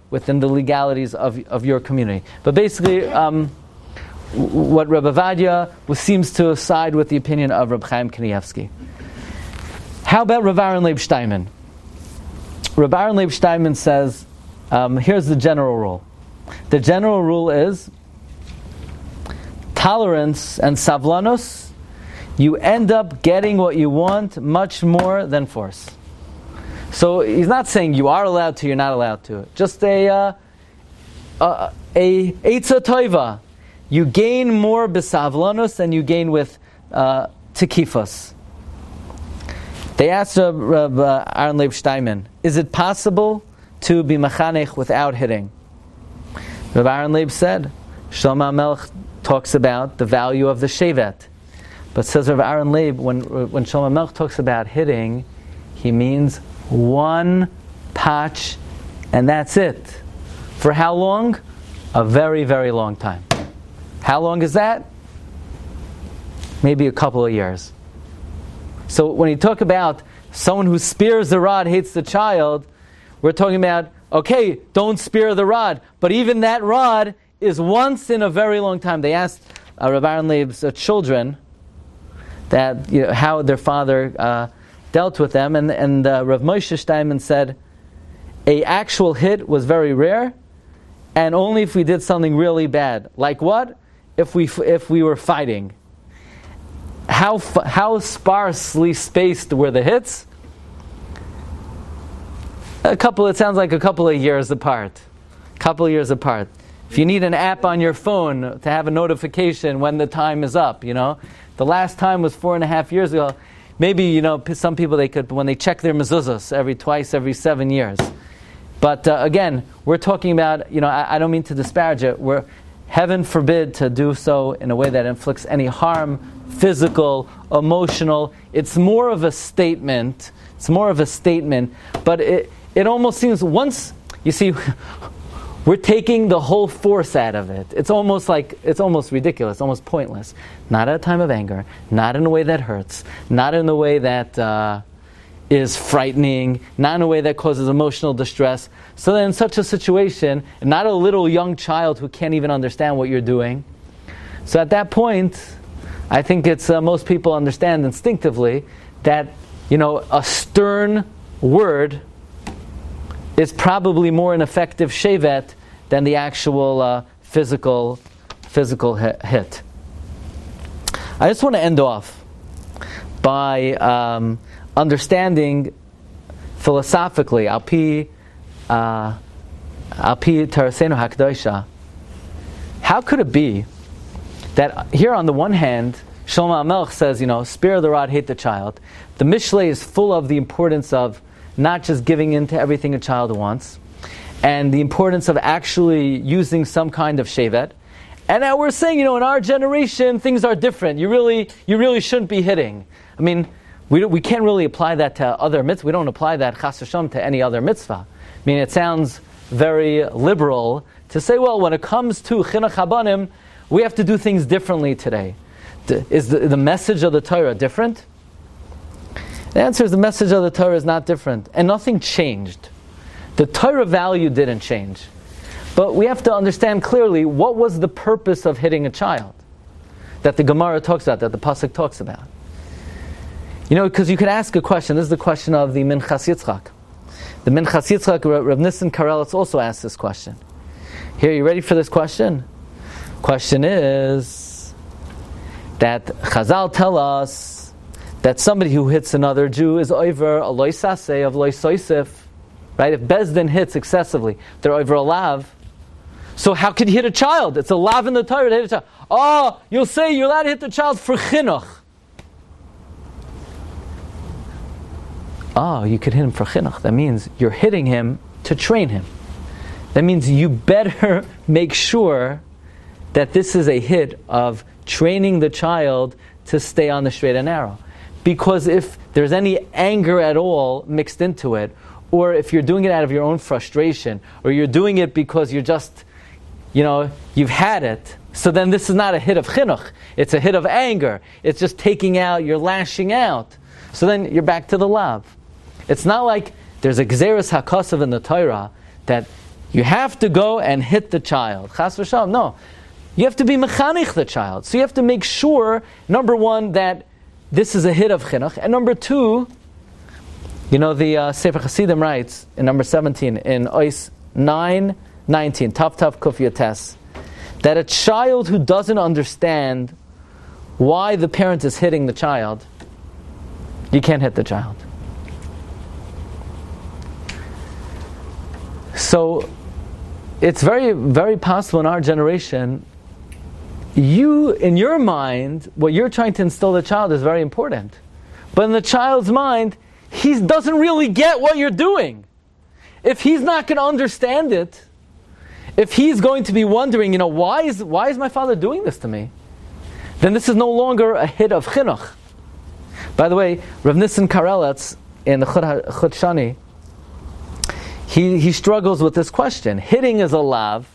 within the legalities of your community. But basically, what Rabbi Vadia seems to side with the opinion of Reb Chaim Kanievsky. How about Rav Aaron Leib Steinman? Rav Aaron Leib Steinman says, here's the general rule. The general rule is tolerance and savlanos, you end up getting what you want much more than force. So he's not saying you are allowed to, you're not allowed to. Just a eitzah toiva. You gain more besavlanos than you gain with tekifos. They asked Reb Aaron Leib Steinman, is it possible to be mechanech without hitting? Reb Aaron Leib said, Shlomo HaMelech talks about the value of the shevet. But says Reb Aaron Leib, when Shlomo HaMelech talks about hitting, he means one patch, and that's it. For how long? A very, very long time. How long is that? Maybe a couple of years. So when you talk about someone who spears the rod hates the child, we're talking about, okay, don't spear the rod, but even that rod is once in a very long time. They asked Rabbi Aaron Leib's children that how their father dealt with them, and Rav Moshe Steinman said, a actual hit was very rare, and only if we did something really bad. Like what? If we were fighting. How sparsely spaced were the hits? It sounds like a couple of years apart. If you need an app on your phone to have a notification when the time is up, the last time was 4.5 years ago. Maybe, some people they could, when they check their mezuzahs every 7 years. But again, we're talking about, I don't mean to disparage it, heaven forbid to do so in a way that inflicts any harm, physical, emotional. It's more of a statement, but it almost seems once, you see, we're taking the whole force out of it. It's almost ridiculous, almost pointless. Not at a time of anger, not in a way that hurts, not in a way that is frightening, not in a way that causes emotional distress. So then in such a situation, not a little young child who can't even understand what you're doing. So at that point, I think it's most people understand instinctively that, a stern word is probably more an effective shevet than the actual physical hit. I just want to end off by understanding philosophically, al pi Torasenu Hakdosha, how could it be that here on the one hand, Shlomo HaMelech says, spare the rod, hate the child. The Mishlei is full of the importance of not just giving in to everything a child wants, and the importance of actually using some kind of shevet. And now we're saying, in our generation, things are different. You really shouldn't be hitting. I mean, we can't really apply that to other mitzvahs. We don't apply that chas v'shalom to any other mitzvah. I mean, it sounds very liberal to say, well, when it comes to chinuch habanim, we have to do things differently today. Is the message of the Torah different? The answer is the message of the Torah is not different, and nothing changed. The Torah value didn't change. But we have to understand clearly what was the purpose of hitting a child that the Gemara talks about, that the Pasuk talks about. Because you could ask a question. This is the question of the Minchas Yitzchak. The Minchas Yitzchak, Rav Nissen Karelitz also asked this question. Here, you ready for this question? Question is that Chazal tell us that somebody who hits another Jew is over a loisase of loisoisif, right? If Bezdin hits excessively, they're over a lav. So how could you hit a child? It's a lav in the Torah to hit a child. Oh, you'll say you're allowed to hit the child for chinuch. Oh, you could hit him for chinuch. That means you're hitting him to train him. That means you better make sure that this is a hit of training the child to stay on the straight and narrow. Because if there's any anger at all mixed into it, or if you're doing it out of your own frustration, or you're doing it because you're just, you've had it, so then this is not a hit of chinuch, it's a hit of anger. It's just taking out, you're lashing out. So then you're back to the lav. It's not like there's a gzeres hakasav in the Torah that you have to go and hit the child. Chas v'shalom, no. You have to be mechanich the child. So you have to make sure, number one, that this is a hit of chinuch, and number two, the Sefer Hasidim writes in number 17 in Ois 9:19, Tav Kuf Yates, that a child who doesn't understand why the parent is hitting the child, you can't hit the child. So it's very, very possible in our generation, in your mind, what you're trying to instill in the child is very important. But in the child's mind, he doesn't really get what you're doing. If he's not going to understand it, if he's going to be wondering, why is my father doing this to me? Then this is no longer a hit of chinuch. By the way, Rav Nissen Karelitz in the Chut Shani, he struggles with this question. Hitting is a lav,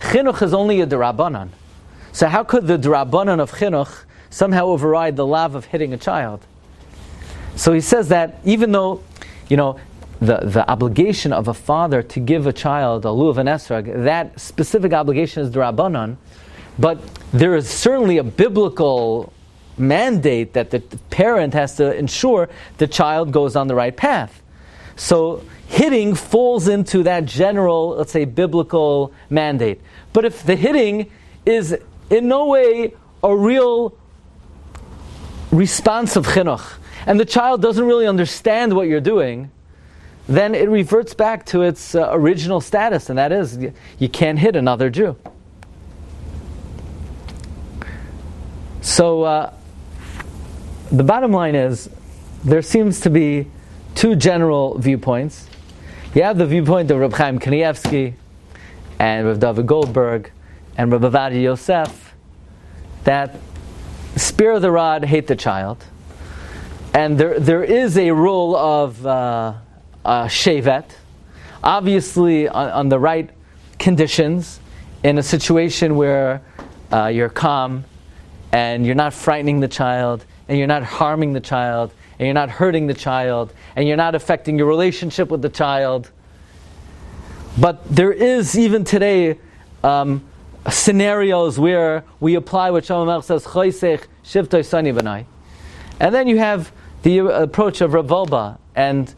chinuch is only a d'Rabbanan. So how could the d'Rabbanan of chinuch somehow override the lav of hitting a child? So he says that even though, the obligation of a father to give a child a lulav and esrog, that specific obligation is d'Rabbanan, but there is certainly a biblical mandate that the parent has to ensure the child goes on the right path. So hitting falls into that general, let's say, biblical mandate. But if the hitting is in no way a real response of chinuch, and the child doesn't really understand what you're doing, then it reverts back to its original status, and that is, you can't hit another Jew. So, the bottom line is, there seems to be two general viewpoints. You have the viewpoint of Reb Chaim Kanievsky, and Rav David Goldberg, and Rav Ovadia Yosef, that spare the rod, hate the child. And there is a role of shevet, obviously on the right conditions, in a situation where you're calm, and you're not frightening the child, and you're not harming the child, and you're not hurting the child, and you're not affecting your relationship with the child. But there is, even today, scenarios where we apply what Shlomo Melech says, Choisech Shivtoi Sani B'nai. And then you have the approach of Rav Wolbe. And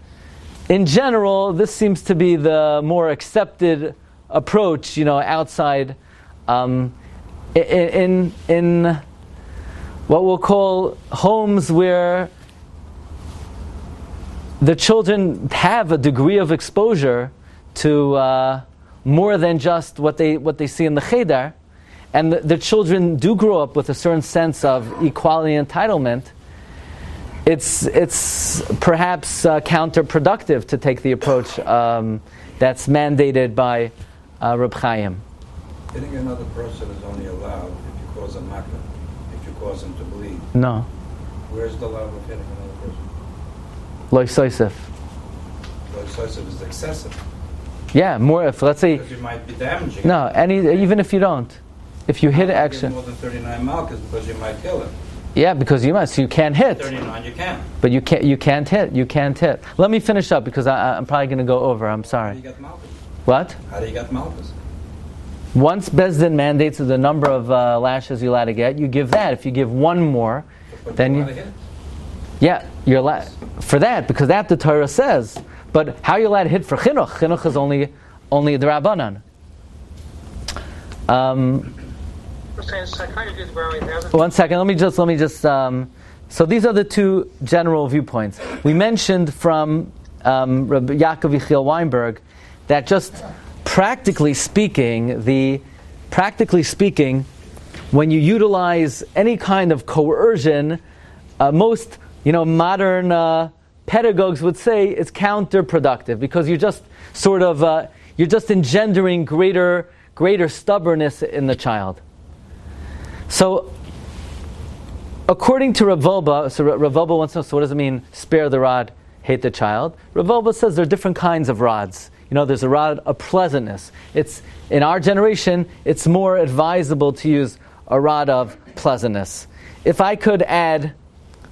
in general, this seems to be the more accepted approach, outside, in what we'll call homes where the children have a degree of exposure to more than just what they see in the cheder, and the children do grow up with a certain sense of equality and entitlement. It's perhaps counterproductive to take the approach that's mandated by Reb Chaim.
Hitting another person is only allowed if you cause a makkah, if you cause him to bleed.
No.
Where's the love of hitting another person?
Lo Yosef.
Lo Yosef is excessive.
Yeah, more if, let's say...
Because you might be damaging.
No, even if you don't. If you hit action...
More than 39 malchus because you might kill him.
Yeah, because you must. You can't hit.
39 you can.
But you can't hit. You can't hit. Let me finish up because I'm probably going to go over. I'm sorry.
How do you get malchus?
What?
How do you get malchus?
Once Bezdin mandates the number of lashes you're allowed to get, you give that. If you give one more,
But
then
you're
you...
allowed to hit.
Yeah, you're allowed... For that, because that the Torah says. But how are you allowed to hit for chinuch? Chinuch is only the Rabbanan. One second. Let me just. So these are the two general viewpoints we mentioned from Rabbi Yaakov Yechiel Weinberg. That just practically speaking, when you utilize any kind of coercion, most modern pedagogues would say it's counterproductive because you're just you're just engendering greater stubbornness in the child. So, according to Rav Wolbe, Rav Wolbe wants to know, so what does it mean, spare the rod, hate the child? Rav Wolbe says there are different kinds of rods. There's a rod of pleasantness. It's, in our generation, it's more advisable to use a rod of pleasantness. If I could add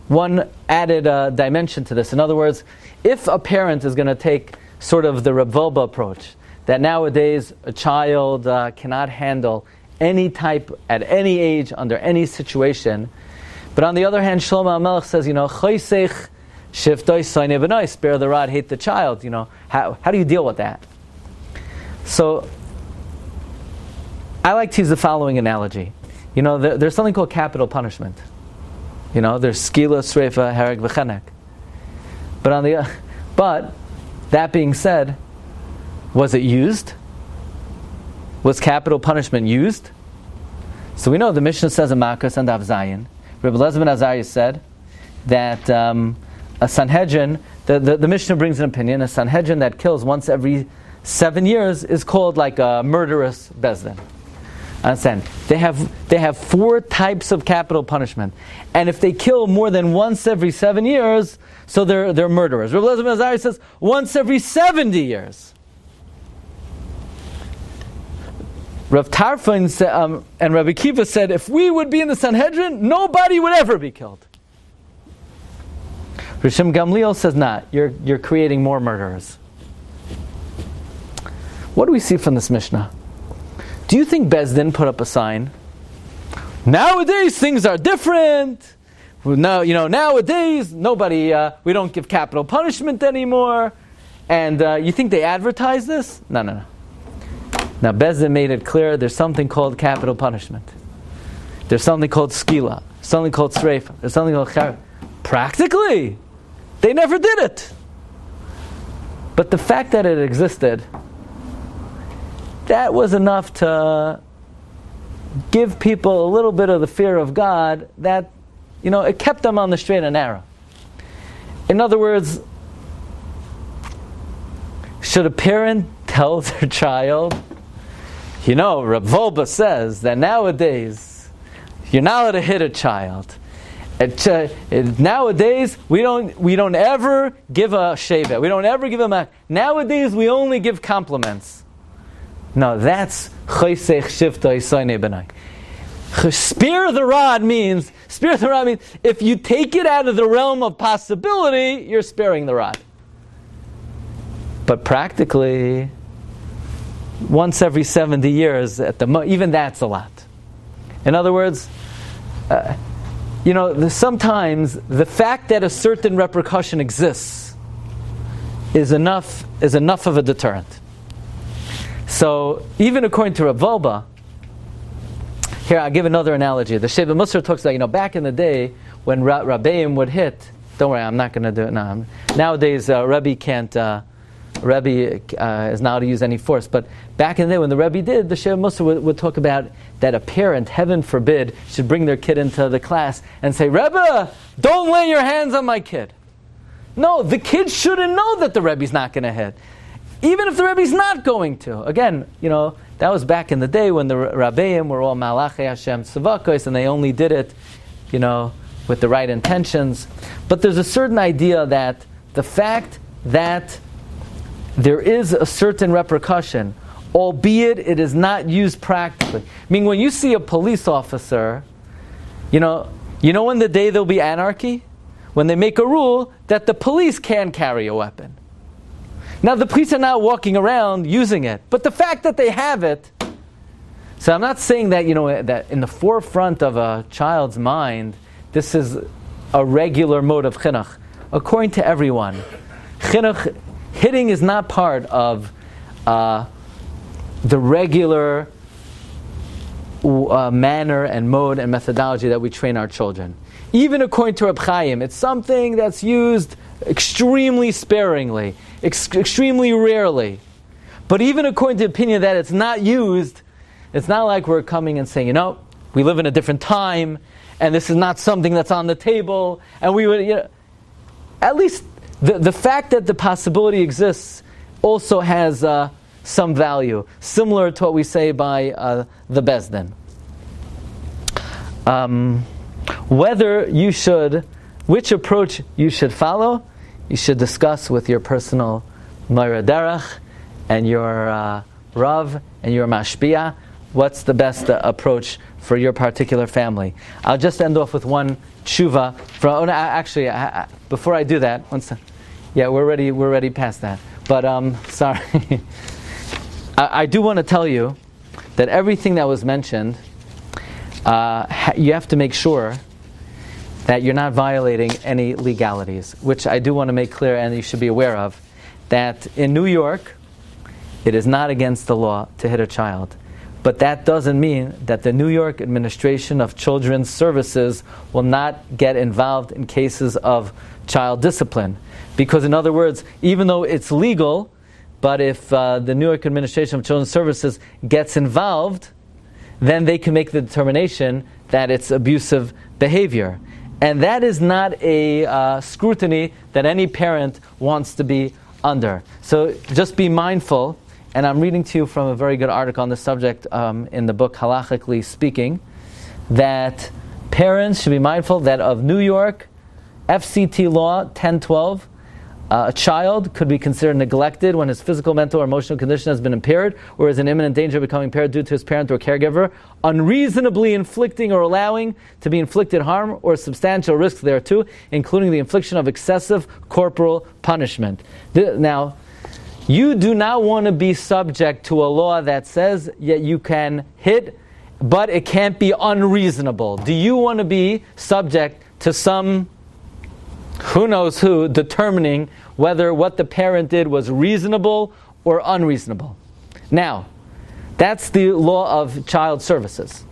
one added dimension to this, in other words, if a parent is going to take sort of the Rav Wolbe approach, that nowadays a child cannot handle any type, at any age, under any situation. But on the other hand, Shlomo HaMelech says, Choisech Shiftoi Soinei B'nai, spare the rod, hate the child. How do you deal with that? So, I like to use the following analogy. There's something called capital punishment. There's skila, sreifa, hereg, v'chenek. But that being said, was it used? Was capital punishment used? So we know the Mishnah says in Makos and Av Zayin. Rabbi Eliezer ben Azariah said that a Sanhedrin, the Mishnah brings an opinion, a Sanhedrin that kills once every 7 years is called like a murderous Bezdin. Understand? They have 4 types of capital punishment, and if they kill more than once every 7 years, so they're murderers. Rabbi Eliezer ben Azariah says once every 70 years. Rav Tarfon and Rabbi Kiva said, if we would be in the Sanhedrin, nobody would ever be killed. Rishim Gamliel says, nah, you're creating more murderers. What do we see from this Mishnah? Do you think Bezdin put up a sign? Nowadays things are different. Nowadays nobody, we don't give capital punishment anymore. And you think they advertise this? No. Now, Bezdin made it clear there's something called capital punishment. There's something called skila. Something called sreifa. There's something called charav. Practically, they never did it. But the fact that it existed, that was enough to give people a little bit of the fear of God that, it kept them on the straight and narrow. In other words, should a parent tell their child, Rav Wolbe says that nowadays you're not allowed to hit a child, Nowadays, we don't ever give a shevet. We don't ever give a mak. Nowadays, we only give compliments. No, that's choisech shivta isayne benai. Spare the rod means if you take it out of the realm of possibility, you're sparing the rod. But practically, once every 70 years, even that's a lot. In other words, sometimes the fact that a certain repercussion exists is enough of a deterrent. So even according to Rav Wolbe, here I'll give another analogy. The Sheva Musar talks about, back in the day when Rabbeim would hit. Don't worry, I'm not going to do it now. Nowadays, Rebbe can't. Rebbe is not to use any force. But back in the day when the Rebbe did, the Sheva Musar would talk about that a parent, heaven forbid, should bring their kid into the class and say, Rebbe, don't lay your hands on my kid. No, the kid shouldn't know that the Rebbe's not going to hit. Even if the Rebbe's not going to. Again, that was back in the day when the Rabbeim were all Malachei Hashem Tzavakos, and they only did it, with the right intentions. But there's a certain idea that the fact that there is a certain repercussion, albeit it is not used practically. I mean, when you see a police officer, when the day there'll be anarchy? When they make a rule that the police can carry a weapon. Now, the police are not walking around using it, but the fact that they have it. So I'm not saying that, that in the forefront of a child's mind, this is a regular mode of chinuch. According to everyone, chinuch, hitting is not part of the regular manner and mode and methodology that we train our children. Even according to Reb Chaim, it's something that's used extremely sparingly, extremely rarely. But even according to the opinion that it's not used, it's not like we're coming and saying, we live in a different time, and this is not something that's on the table, and we would, at least the fact that the possibility exists also has some value, similar to what we say by the Beis Din. Which approach you should follow, you should discuss with your personal Moira Derech and your Rav and your Mashpia. What's the best approach for your particular family? I'll just end off with one tshuva. Before I do that, we're already past that. But sorry, I do want to tell you that everything that was mentioned, you have to make sure that you're not violating any legalities, which I do want to make clear, and you should be aware of, that in New York, it is not against the law to hit a child. But that doesn't mean that the New York Administration of Children's Services will not get involved in cases of child discipline. Because in other words, even though it's legal, but if the New York Administration of Children's Services gets involved, then they can make the determination that it's abusive behavior. And that is not a scrutiny that any parent wants to be under. So just be mindful, and I'm reading to you from a very good article on the subject in the book Halachically Speaking, that parents should be mindful that of New York FCT law 1012, a child could be considered neglected when his physical, mental, or emotional condition has been impaired, or is in imminent danger of becoming impaired due to his parent or caregiver, unreasonably inflicting or allowing to be inflicted harm or substantial risks thereto, including the infliction of excessive corporal punishment. Now, you do not want to be subject to a law that says that you can hit, but it can't be unreasonable. Do you want to be subject to some who knows who determining whether what the parent did was reasonable or unreasonable? Now, that's the law of child services.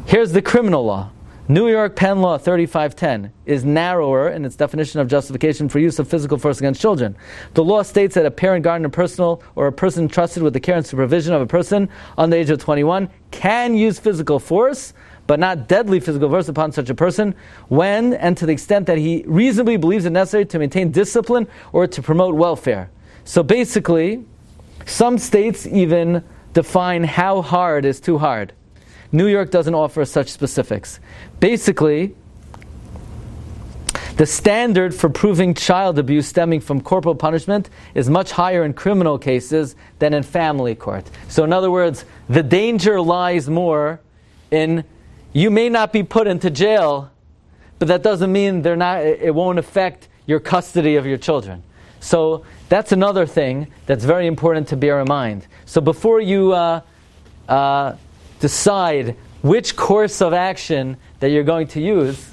Here's the criminal law. New York Penn Law 3510 is narrower in its definition of justification for use of physical force against children. The law states that a parent, guardian, or a person trusted with the care and supervision of a person under the age of 21 can use physical force, but not deadly physical force upon such a person when and to the extent that he reasonably believes it necessary to maintain discipline or to promote welfare. So basically, some states even define how hard is too hard. New York doesn't offer such specifics. Basically, The standard for proving child abuse stemming from corporal punishment is much higher in criminal cases than in family court. So in other words, the danger lies more in, you may not be put into jail, but that doesn't mean it won't affect your custody of your children. So that's another thing that's very important to bear in mind. So before you decide which course of action that you're going to use,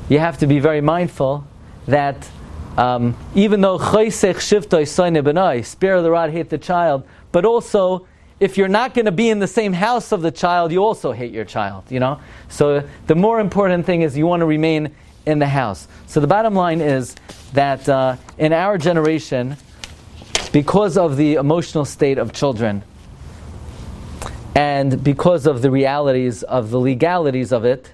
you have to be very mindful that even though spare the rod, hate the child, but also if you're not going to be in the same house of the child, you also hate your child. So the more important thing is you want to remain in the house. So the bottom line is that in our generation, because of the emotional state of children and because of the realities of the legalities of it,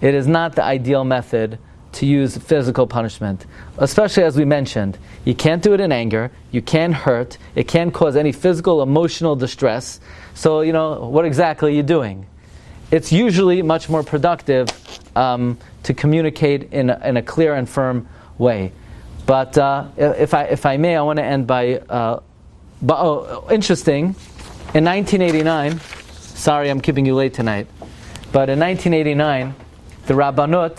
it is not the ideal method to use physical punishment. Especially as we mentioned, you can't do it in anger, you can't hurt, it can't cause any physical, emotional distress. So, what exactly are you doing? It's usually much more productive to communicate in a clear and firm way. But if I may, I want to end by, interesting, in 1989, sorry I'm keeping you late tonight, but in 1989, the Rabbanut,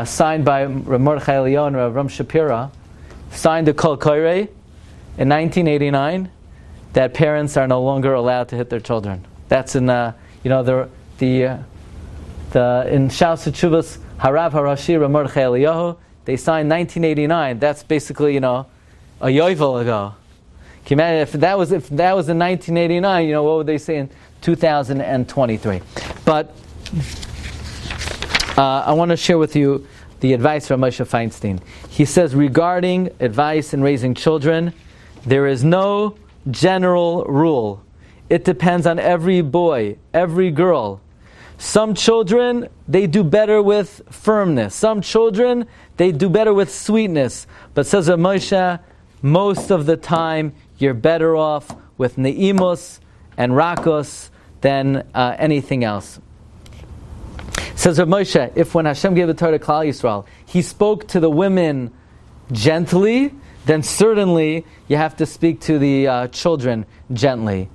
signed by Rav Mordechai Eliyahu and Rav Ram Shapira, signed a Kol Koirei in 1989 that parents are no longer allowed to hit their children. That's in in Shaus Tshuvas Harav Harashi Rav Mordechai Eliyahu. They signed 1989. That's basically a yovel ago. Can you imagine if that was in 1989? What would they say in 2023? But I want to share with you the advice from Moshe Feinstein. He says, regarding advice in raising children, there is no general rule. It depends on every boy, every girl. Some children, they do better with firmness. Some children, they do better with sweetness. But says Rav Moshe, most of the time, you're better off with ne'imus and rakos than anything else. Says Rav Moshe, if when Hashem gave the Torah to Klal Yisrael, He spoke to the women gently, then certainly you have to speak to the children gently.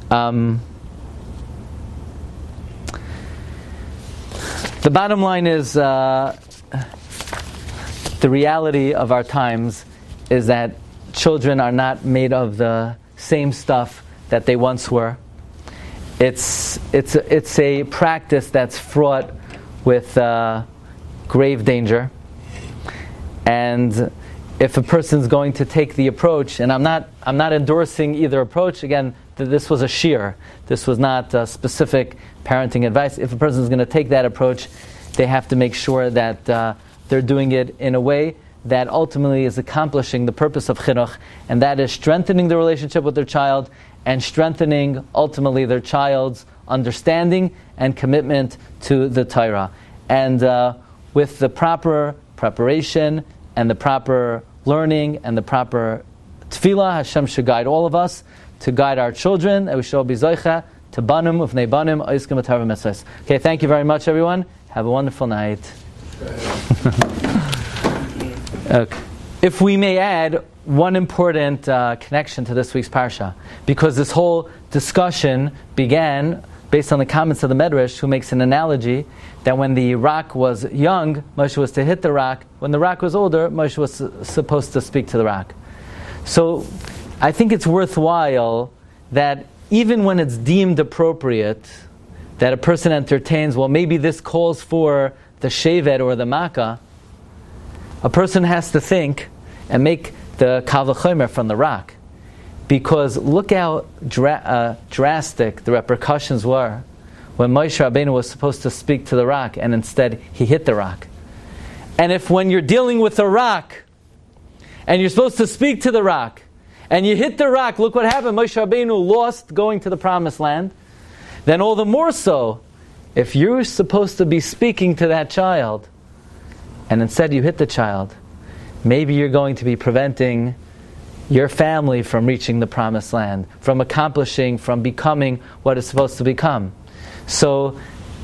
The bottom line is, the reality of our times is that children are not made of the same stuff that they once were. It's a practice that's fraught with grave danger, and if a person's going to take the approach, and I'm not endorsing either approach. Again, this was a shiur. This was not specific parenting advice. If a person's going to take that approach, they have to make sure that they're doing it in a way that ultimately is accomplishing the purpose of chinuch, and that is strengthening the relationship with their child and strengthening ultimately their child's understanding and commitment to the Torah. And with the proper preparation and the proper learning and the proper tefillah, Hashem should guide all of us to guide our children, and we shall be zoicha to banim ufnei banim oiskim v'tarva mitzvos. Okay, thank you very much, everyone. Have a wonderful night. Okay. If we may add one important connection to this week's Parsha, because this whole discussion began based on the comments of the Medrash, who makes an analogy that when the rock was young, Moshe was to hit the rock. When the rock was older, Moshe was supposed to speak to the rock. So I think it's worthwhile that even when it's deemed appropriate, that a person entertains, well, maybe this calls for the shevet or the makkah, a person has to think and make the kal v'chomer from the rock. Because look how drastic the repercussions were when Moshe Rabbeinu was supposed to speak to the rock and instead he hit the rock. And if when you're dealing with a rock and you're supposed to speak to the rock and you hit the rock, look what happened. Moshe Rabbeinu lost going to the promised land. Then all the more so, if you're supposed to be speaking to that child and instead you hit the child, maybe you're going to be preventing your family from reaching the promised land, from accomplishing, from becoming what it's supposed to become. So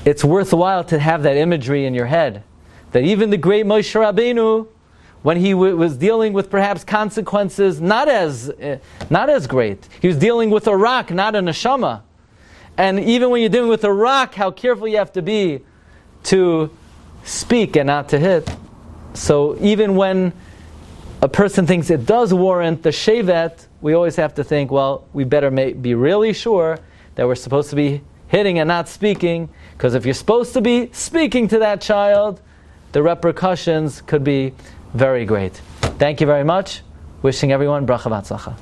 it's worthwhile to have that imagery in your head, that even the great Moshe Rabbeinu, when he was dealing with perhaps consequences not as great, he was dealing with a rock, not a neshama. And even when you're dealing with a rock, how careful you have to be to speak and not to hit. So even when a person thinks it does warrant the shevet, we always have to think, well, we better be really sure that we're supposed to be hitting and not speaking, because if you're supposed to be speaking to that child, the repercussions could be very great. Thank you very much. Wishing everyone bracha v'atzlacha.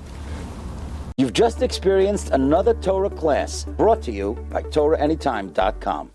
You've just experienced another Torah class brought to you by TorahAnytime.com.